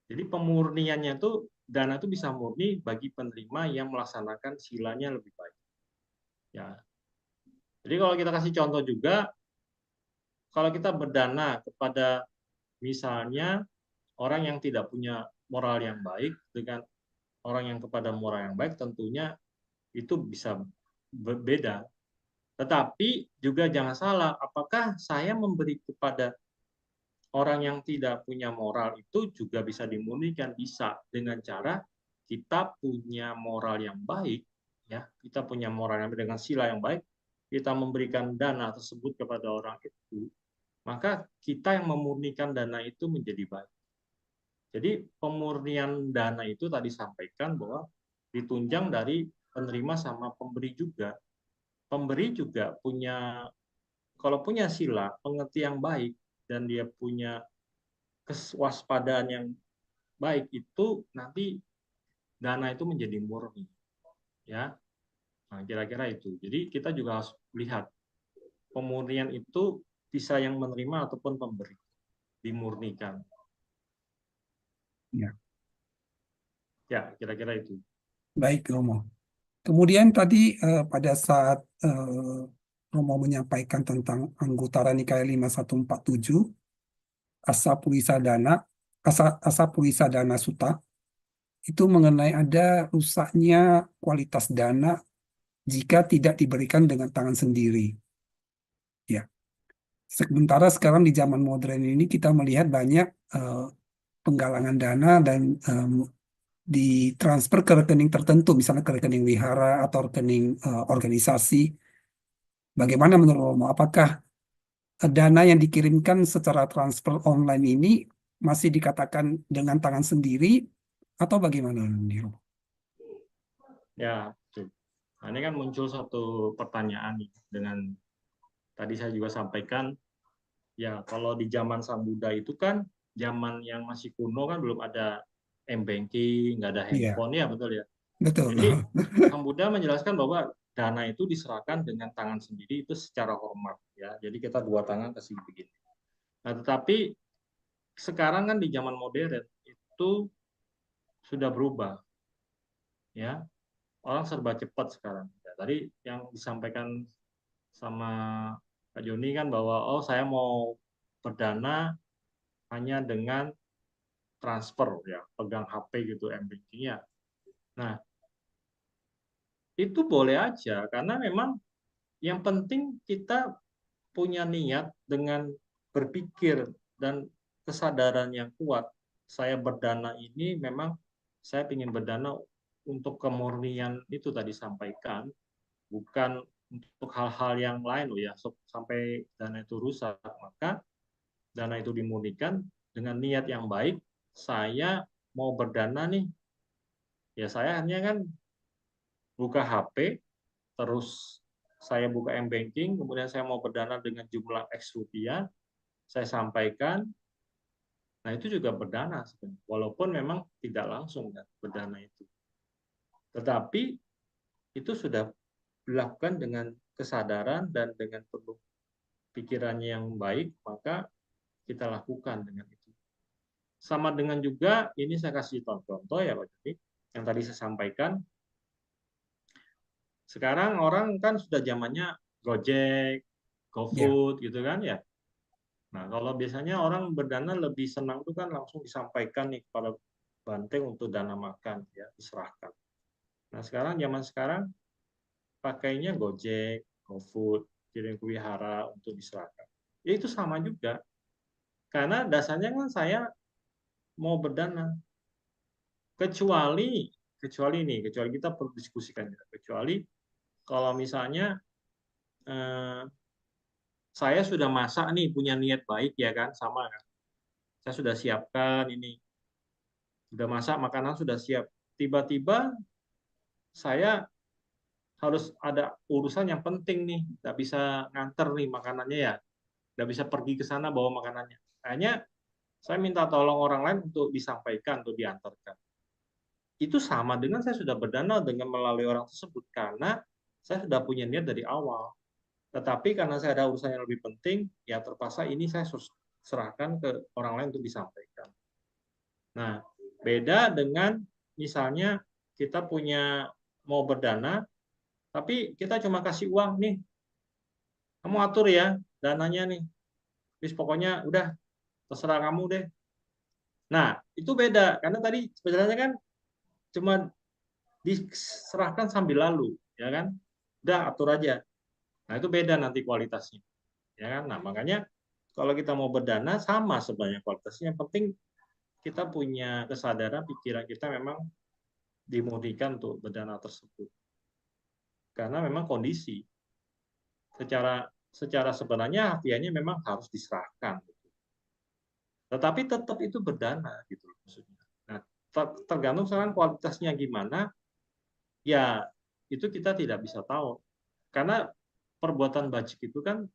Jadi pemurniannya itu dana itu bisa murni bagi penerima yang melaksanakan silanya lebih baik. Ya. Jadi kalau kita kasih contoh juga, kalau kita berdana kepada misalnya orang yang tidak punya moral yang baik dengan orang yang kepada moral yang baik, tentunya itu bisa berbeda. Tetapi juga jangan salah, apakah saya memberi kepada orang yang tidak punya moral itu juga bisa dimurnikan? Bisa, dengan cara kita punya moral yang baik, ya, kita punya moral yang dengan sila yang baik, kita memberikan dana tersebut kepada orang itu, maka kita yang memurnikan dana itu menjadi baik. Jadi pemurnian dana itu tadi sampaikan bahwa ditunjang dari penerima sama pemberi juga. Pemberi juga punya, kalau punya sila, pengertian yang baik, dan dia punya kewaspadaan yang baik, itu nanti dana itu menjadi murni. Ya, nah, kira-kira itu. Jadi kita juga harus lihat pemurnian itu bisa yang menerima ataupun pemberi dimurnikan. Ya, Ya, kira-kira itu. baik Romo. Kemudian tadi pada saat Romo menyampaikan tentang Anggutara Nikaya 5147, Asapulisadana, Asapulisadana Sutta, itu mengenai ada rusaknya kualitas dana jika tidak diberikan dengan tangan sendiri. Ya, sementara sekarang di zaman modern ini kita melihat banyak eh, penggalangan dana dan ditransfer ke rekening tertentu, misalnya ke rekening wihara atau rekening organisasi. Bagaimana menurut Romo? Apakah dana yang dikirimkan secara transfer online ini masih dikatakan dengan tangan sendiri atau bagaimana nih, Romo? Ya, betul. Nah, ini kan muncul satu pertanyaan nih, dengan tadi saya juga sampaikan, ya kalau di zaman Sang Buddha itu kan zaman yang masih kuno kan belum ada m-banking, nggak ada Iya, handphone, ya betul ya. betul. Jadi Sang Buddha menjelaskan bahwa dana itu diserahkan dengan tangan sendiri itu secara hormat, ya. Jadi kita dua tangan kasih begini. Nah, tetapi sekarang kan di zaman modern itu sudah berubah, ya. Orang serba cepat sekarang. Ya, tadi yang disampaikan sama Kak Joni kan bahwa oh saya mau berdana hanya dengan transfer, ya pegang HP gitu m-banking ya. Nah, itu boleh aja, karena memang yang penting kita punya niat dengan berpikir dan kesadaran yang kuat. Saya berdana ini memang saya ingin berdana untuk kemurnian itu tadi sampaikan, bukan untuk hal-hal yang lain loh ya, sampai dana itu rusak. Maka dana itu dimurnikan dengan niat yang baik. Saya mau berdana nih, ya saya hanya kan buka HP, terus saya buka m-banking, kemudian saya mau berdana dengan jumlah X rupiah, saya sampaikan. Nah, itu juga berdana sebenarnya, walaupun memang tidak langsung kan berdana itu. Tetapi itu sudah dilakukan dengan kesadaran dan dengan penuh pikirannya yang baik, maka kita lakukan dengan itu. Sama dengan juga, ini saya kasih contoh ya Pak Jody, yang tadi saya sampaikan. Sekarang orang kan sudah zamannya Gojek, Ya, GoFood gitu kan ya. Nah, kalau biasanya orang berdana lebih senang tuh kan langsung disampaikan nih kepada Banteng untuk dana makan ya, diserahkan. Nah, zaman sekarang pakainya Gojek, GoFood, kirim ke wihara untuk diserahkan. Ya itu sama juga. Karena dasarnya kan saya mau berdana. Kecuali kita perlu diskusikan ya. Kecuali kalau misalnya saya sudah masak nih, punya niat baik ya kan, sama kan. Saya sudah siapkan ini, sudah masak makanan sudah siap. Tiba-tiba saya harus ada urusan yang penting nih, nggak bisa nganter nih makanannya ya, nggak bisa pergi ke sana bawa makanannya. Hanya saya minta tolong orang lain untuk disampaikan, untuk diantarkan. Itu sama dengan saya sudah berdana dengan melalui orang tersebut, karena saya sudah punya niat dari awal. Tetapi karena saya ada urusan yang lebih penting, ya terpaksa ini saya serahkan ke orang lain untuk disampaikan. Nah, beda dengan misalnya kita punya mau berdana, tapi kita cuma kasih uang nih, kamu atur ya dananya nih, terus pokoknya udah terserah kamu deh. Nah, itu beda karena tadi sebenarnya kan cuma diserahkan sambil lalu, ya kan? Udah atur aja. Nah, itu beda nanti kualitasnya, ya kan? Nah, makanya kalau kita mau berdana sama sebenarnya kualitasnya. Yang penting kita punya kesadaran pikiran kita memang dimurnikan untuk berdana tersebut. Karena memang kondisi secara sebenarnya hatiannya memang harus diserahkan. Tetapi tetap itu berdana gitu maksudnya. Nah, tergantung sekarang kualitasnya gimana, ya itu kita tidak bisa tahu. Karena perbuatan bajik itu kan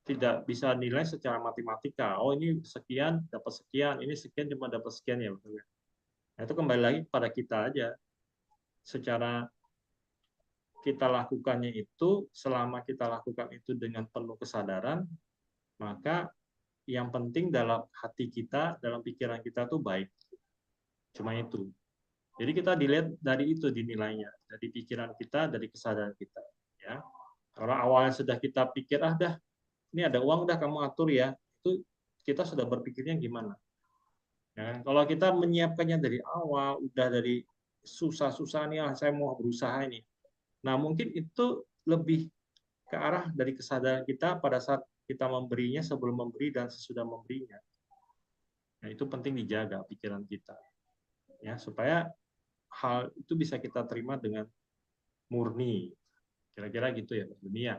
tidak bisa nilai secara matematika. Oh, ini sekian dapat sekian, ini sekian cuma dapat sekian ya. Nah, itu kembali lagi pada kita aja. Secara kita lakukannya itu, selama kita lakukan itu dengan penuh kesadaran, maka yang penting dalam hati kita, dalam pikiran kita tuh baik. Cuma itu. Jadi kita dilihat dari itu dinilainya, dari pikiran kita, dari kesadaran kita. Ya, kalau awalnya sudah kita pikir dah, ini ada uang dah kamu atur ya, itu kita sudah berpikirnya gimana. Ya, kalau kita menyiapkannya dari awal, udah dari susah-susah nih, saya mau berusaha ini. Nah, mungkin itu lebih ke arah dari kesadaran kita pada saat kita memberinya, sebelum memberi dan sesudah memberinya. Nah, itu penting dijaga pikiran kita. Ya, supaya hal itu bisa kita terima dengan murni. Kira-kira gitu ya, Mas Dunia.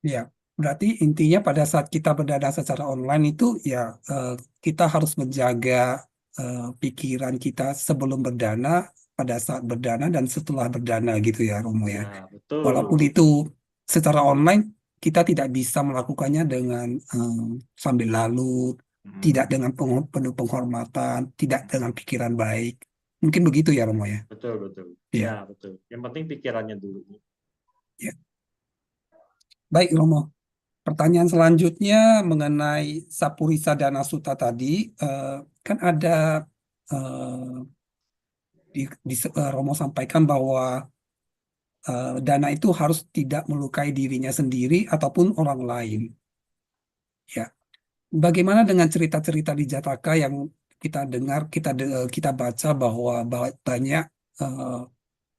ya. Berarti intinya pada saat kita berdana secara online itu ya kita harus menjaga pikiran kita sebelum berdana, pada saat berdana dan setelah berdana gitu ya, Romo ya. Ya, Walaupun betul. itu secara online kita tidak bisa melakukannya dengan sambil lalu, tidak Hmm, dengan penuh penghormatan, tidak dengan pikiran baik. Mungkin begitu ya, Romo ya. betul, betul. Iya, Ya, betul. Yang penting pikirannya dulu. ya. Baik, Romo. Pertanyaan selanjutnya mengenai Sapurisa Dana Sutta tadi, eh, kan ada Romo sampaikan bahwa dana itu harus tidak melukai dirinya sendiri ataupun orang lain. Ya, bagaimana dengan cerita-cerita di Jataka yang kita dengar, kita baca bahwa banyak eh,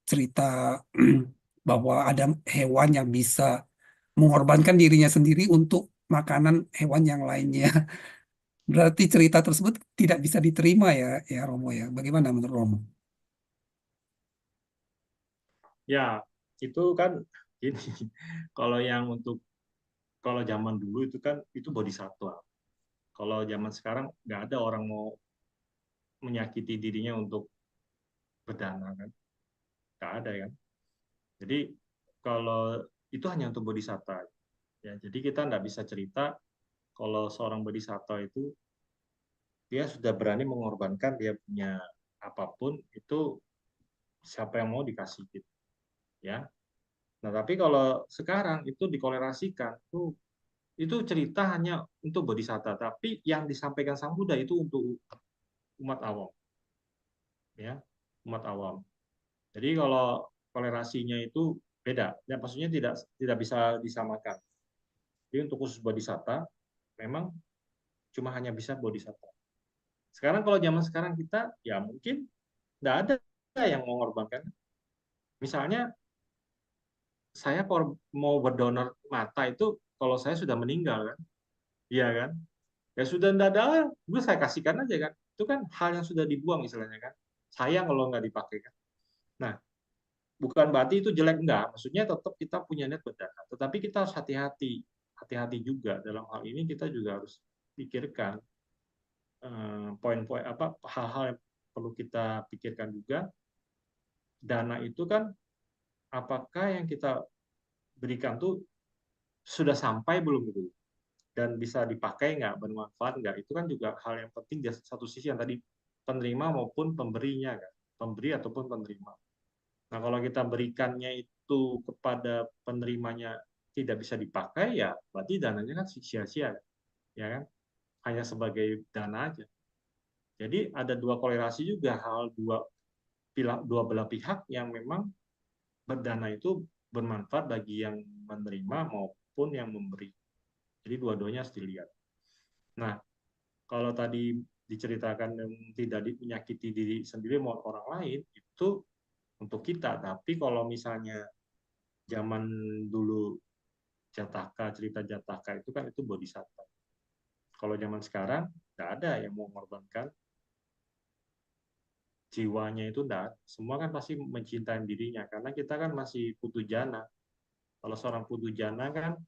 cerita bahwa ada hewan yang bisa mengorbankan dirinya sendiri untuk makanan hewan yang lainnya. Berarti cerita tersebut tidak bisa diterima ya, ya Romo ya. Bagaimana menurut Romo? Ya, itu kan ini kalau yang untuk kalau zaman dulu itu kan itu bodhisattva. Kalau zaman sekarang nggak ada orang mau menyakiti dirinya untuk berdana kan, nggak ada kan. Jadi kalau itu hanya untuk bodhisattva. Ya, jadi kita nggak bisa cerita kalau seorang bodhisattva itu dia sudah berani mengorbankan dia punya apapun itu siapa yang mau dikasih gitu ya. Nah, tapi kalau sekarang itu dikolerasikan itu cerita hanya untuk bodhisattva, tapi yang disampaikan Sang Buddha itu untuk umat awam ya, umat awam. Jadi kalau kolerasinya itu beda, ya maksudnya tidak bisa disamakan. Jadi untuk khusus bodhisattva memang cuma hanya bisa bodhisattva. Sekarang kalau zaman sekarang kita ya mungkin nggak ada yang mengorbankan. Misalnya saya mau berdonor mata itu kalau saya sudah meninggal kan, iya kan? Ya sudah nggak ada, gue saya kasihkan aja kan. Itu kan hal yang sudah dibuang istilahnya kan. Sayang kalau nggak dipakai kan. Nah, bukan berarti itu jelek enggak. Maksudnya tetap kita punya niat berdana. Tetapi kita harus hati-hati. Hati-hati juga dalam hal ini kita juga harus pikirkan poin-poin apa hal-hal yang perlu kita pikirkan juga. Dana itu kan apakah yang kita berikan tuh sudah sampai belum itu dan bisa dipakai nggak, bermanfaat nggak, itu kan juga hal yang penting di satu sisi yang tadi penerima maupun pemberinya kan, pemberi ataupun penerima. Nah kalau kita berikannya itu kepada penerimanya tidak bisa dipakai ya berarti dananya kan sia-sia ya kan, hanya sebagai dana aja. Jadi ada dua kolerasi juga hal dua belah pihak yang memang berdana itu bermanfaat bagi yang menerima maupun yang memberi. Jadi dua-duanya harus dilihat. Nah, kalau tadi diceritakan yang tidak menyakiti diri sendiri maupun orang lain, itu untuk kita. Tapi kalau misalnya zaman dulu Jataka, cerita Jataka itu kan itu bodhisattva. Kalau zaman sekarang, nggak ada yang mau mengorbankan jiwanya itu enggak. Semua kan pasti mencintai dirinya, karena kita kan masih putu jana. Kalau seorang putu jana kan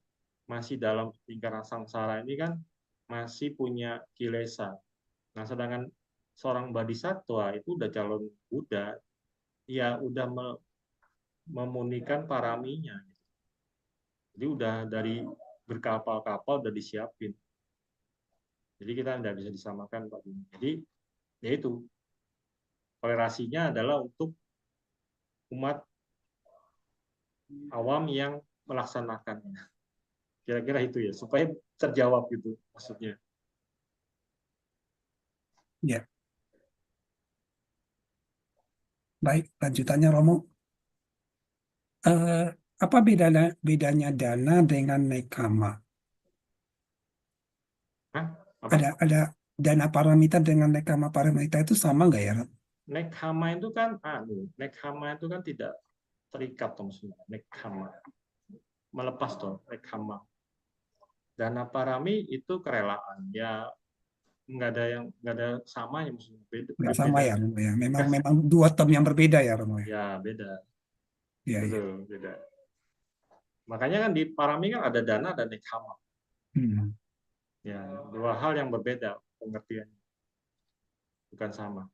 masih dalam lingkaran sangsara ini kan masih punya kilesa. Nah, sedangkan seorang bodhisattva itu udah calon Buddha, ya udah memunikan paraminya. Jadi udah dari berkapal-kapal udah disiapin. Jadi kita tidak bisa disamakan Pak Bimo. Jadi yaitu toleransinya adalah untuk umat awam yang melaksanakannya. Kira-kira itu ya, supaya terjawab gitu maksudnya. Ya, baik. Lanjutannya Romo. Eh, apa bedanya dana dengan nekama? Hah? Apa? Ada dana paramita dengan nekama paramita itu sama nggak ya? Nekhama itu kan, nekhama itu kan tidak terikat toh maksudnya. Nekhama melepas toh nekhama. Dana parami itu kerelaan ya, nggak ada samanya maksudnya Nggak sama beda ya Romo ya. Memang dua term yang berbeda ya Romo ya. ya beda Ya, ya. betul beda. Makanya kan di parami kan ada dana dan nekhama Hmm. ya, dua hal yang berbeda pengertiannya, bukan sama.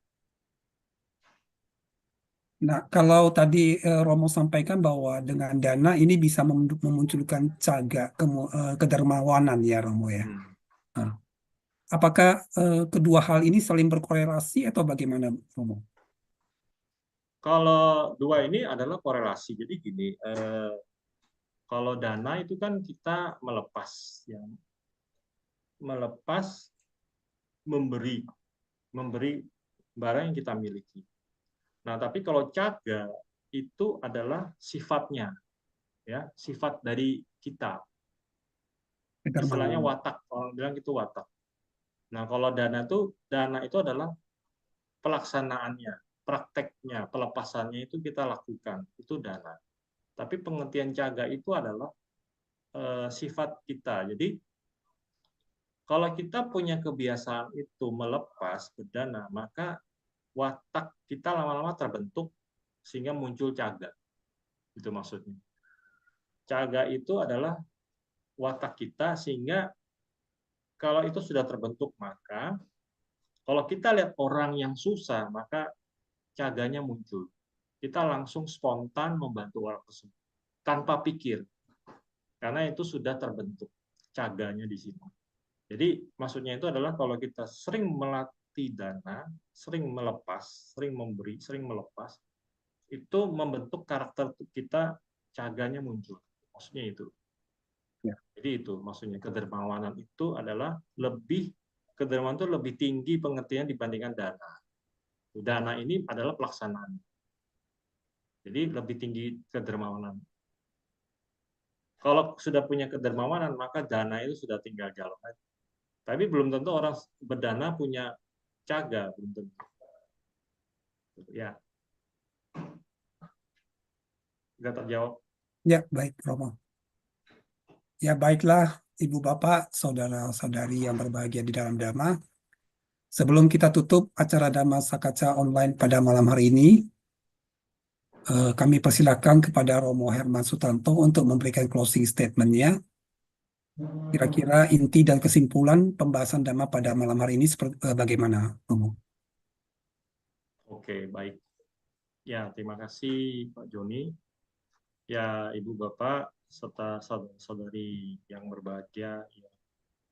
Nah, kalau tadi Romo sampaikan bahwa dengan dana ini bisa memunculkan caga kedermawanan ya Romo ya. Hmm. Nah, apakah kedua hal ini saling berkorelasi atau bagaimana Romo? Kalau dua ini adalah korelasi. Jadi gini, kalau dana itu kan kita melepas, ya, melepas memberi, memberi barang yang kita miliki. Nah, tapi kalau caga itu adalah sifatnya, ya, sifat dari kita. Istilahnya Kedermawanan. watak, orang bilang itu watak. Nah, kalau dana itu adalah pelaksanaannya, prakteknya, pelepasannya itu kita lakukan, itu dana. Tapi pengertian jaga itu adalah sifat kita. Jadi kalau kita punya kebiasaan itu melepas berdana, maka watak kita lama-lama terbentuk sehingga muncul caga. Itu maksudnya. Caga itu adalah watak kita, sehingga kalau itu sudah terbentuk, maka kalau kita lihat orang yang susah, maka caganya muncul. Kita langsung spontan membantu orang tersebut tanpa pikir, karena itu sudah terbentuk caganya di situ. Jadi maksudnya itu adalah kalau kita sering melatih dana, sering melepas, sering memberi, sering melepas, itu membentuk karakter kita, caganya muncul. Maksudnya itu. Ya. Jadi itu maksudnya kedermawanan itu adalah kedermawanan itu lebih tinggi pengertian dibandingkan dana. Dana ini adalah pelaksanaan. Jadi lebih tinggi kedermawanan. Kalau sudah punya kedermawanan, maka dana itu sudah tinggal jalan. Tapi belum tentu orang berdana punya caga, belum tentu. Ya. Nggak terjawab. Ya, baik, Romo. Ya, baiklah, Ibu Bapak, saudara-saudari yang berbahagia di dalam Dhamma. Sebelum kita tutup acara Dhamma Sakaca online pada malam hari ini, kami persilakan kepada Romo Herman Sutanto untuk memberikan closing statement-nya. Kira-kira inti dan kesimpulan pembahasan Dhamma pada malam hari ini bagaimana, Romo? Oke, baik. Ya, terima kasih Pak Joni. Ya, Ibu Bapak serta saudara-saudari yang berbahagia yang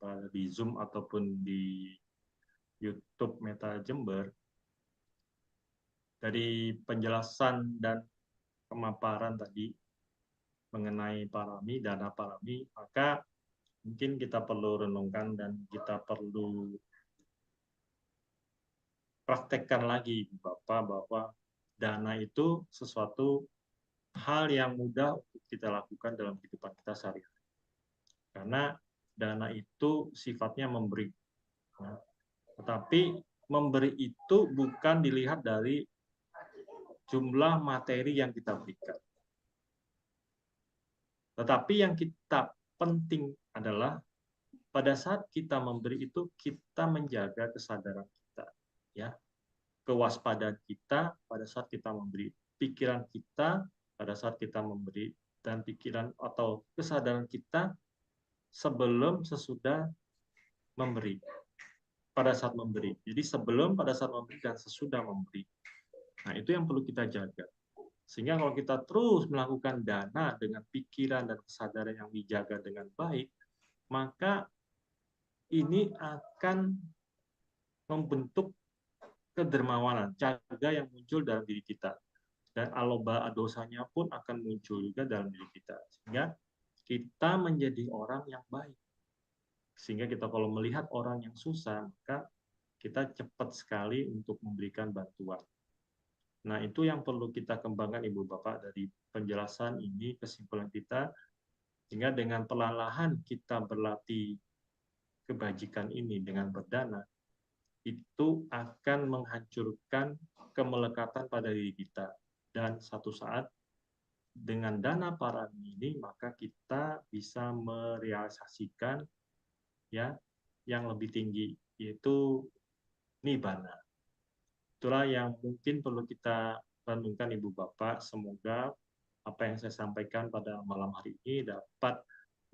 berada di Zoom ataupun di YouTube Meta Jember. Dari penjelasan dan pemaparan tadi mengenai parami, dana parami, maka mungkin kita perlu renungkan dan kita perlu praktekkan lagi, Bapak, bahwa dana itu sesuatu hal yang mudah untuk kita lakukan dalam kehidupan kita sehari-hari. Karena dana itu sifatnya memberi. Nah, tetapi memberi itu bukan dilihat dari jumlah materi yang kita berikan. Tetapi yang kita penting adalah pada saat kita memberi itu kita menjaga kesadaran kita, ya, kewaspadaan kita pada saat kita memberi, pikiran kita pada saat kita memberi, dan pikiran atau kesadaran kita sebelum sesudah memberi, pada saat memberi. Jadi sebelum, pada saat memberi, dan sesudah memberi. Nah, itu yang perlu kita jaga. Sehingga kalau kita terus melakukan dana dengan pikiran dan kesadaran yang dijaga dengan baik, maka ini akan membentuk kedermawanan, caga yang muncul dalam diri kita. Dan aloba dosanya pun akan muncul juga dalam diri kita. Sehingga kita menjadi orang yang baik. Sehingga kita kalau melihat orang yang susah, maka kita cepat sekali untuk memberikan bantuan. Nah, itu yang perlu kita kembangkan, Ibu Bapak, dari penjelasan ini, kesimpulan kita, sehingga dengan perlahan kita berlatih kebajikan ini dengan berdana, itu akan menghancurkan kemelekatan pada diri kita. Dan satu saat, dengan dana parami ini, maka kita bisa merealisasikan ya yang lebih tinggi, yaitu nibbana. Itulah yang mungkin perlu kita renungkan, Ibu Bapak. Semoga apa yang saya sampaikan pada malam hari ini dapat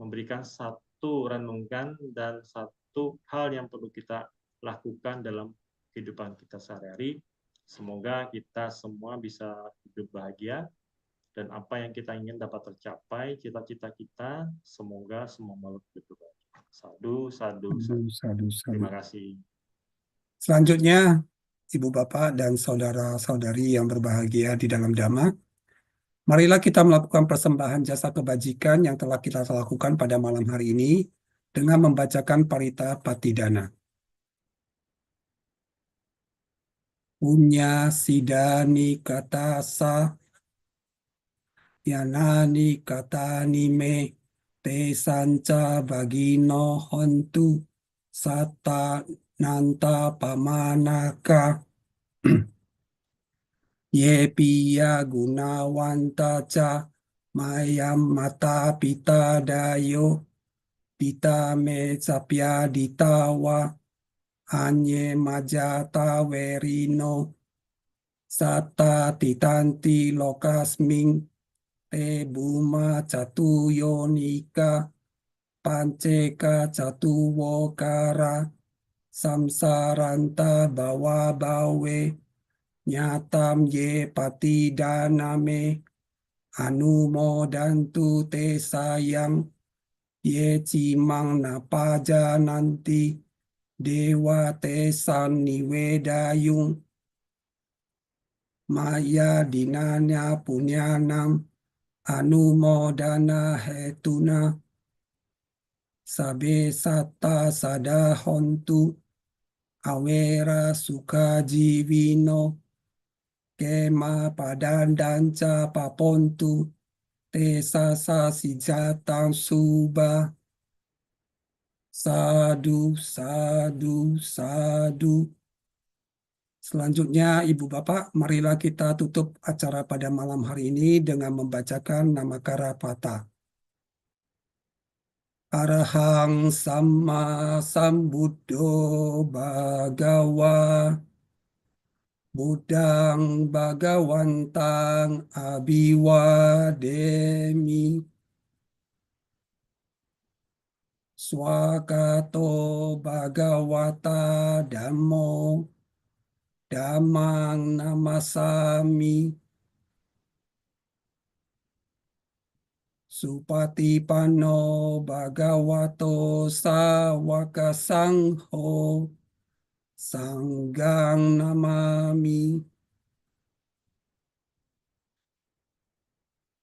memberikan satu renungan dan satu hal yang perlu kita lakukan dalam kehidupan kita sehari-hari. Semoga kita semua bisa hidup bahagia dan apa yang kita ingin dapat tercapai, cita-cita kita, semoga semua makhluk hidup bahagia. Sadu, sadu, sadu. Sadu, sadu. Terima kasih. Selanjutnya, Ibu Bapak dan saudara-saudari yang berbahagia di dalam Dhamma, marilah kita melakukan persembahan jasa kebajikan yang telah kita lakukan pada malam hari ini dengan membacakan Parita Patidana. Punya sidani katasa yanani katani me te sanca bagino hontu sata nanta pamanaka Ye piya gunawanta ca mayam mata pita dayo pita me sapya ditawa anye majata werino sata titanti lokasming te buma catuyonika panceka catuwokara samsaranta bawa bawe nyatam ye patidaname anumodantu te sayang ye cimang napaja nanti dewa te saniwedayung maya dinanya punyanam anumodana hetuna sabe satta sadahontu awera sukajiwino kema padandanca papontu te sasa sijatang suba sadu sadu sadu. Selanjutnya, Ibu Bapak, marilah kita tutup acara pada malam hari ini dengan membacakan Namakara Pata. Arahang Sama Sambuddho Bhagawa Buddhang Bhagawantang Abhiwademi Swakato Bhagawata Dhammo Dhammang Namasami Supatipanno Bhagavato Sawaka Sangho Sanggang Namami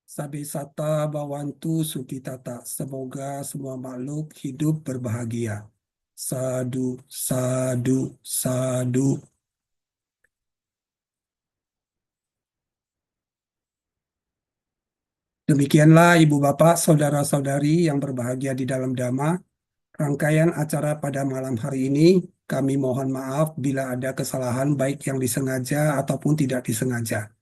Sabisata Bawantu Sukitata. Semoga semua makhluk hidup berbahagia. Sadu, sadu, sadu. Demikianlah Ibu Bapak, Saudara-saudari yang berbahagia di dalam Dhamma. Rangkaian acara pada malam hari ini, kami mohon maaf bila ada kesalahan baik yang disengaja ataupun tidak disengaja.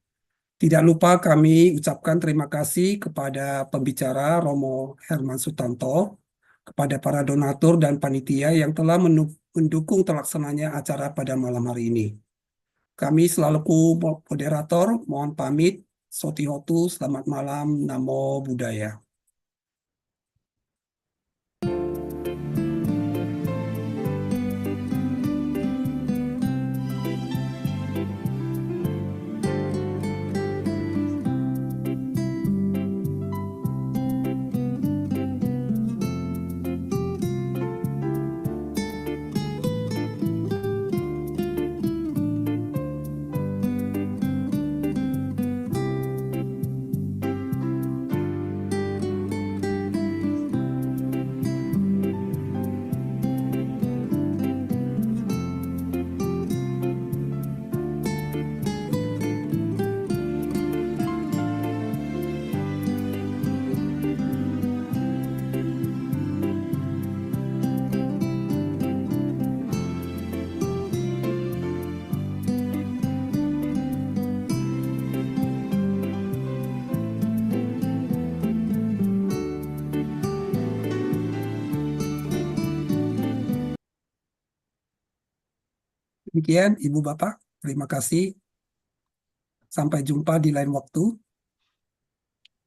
Tidak lupa kami ucapkan terima kasih kepada pembicara Romo Herman Sutanto, kepada para donatur dan panitia yang telah mendukung terlaksananya acara pada malam hari ini. Kami selaku moderator, mohon pamit. Sotihotu, selamat malam, Namo Buddhaya. Demikian Ibu Bapak, terima kasih. Sampai jumpa di lain waktu.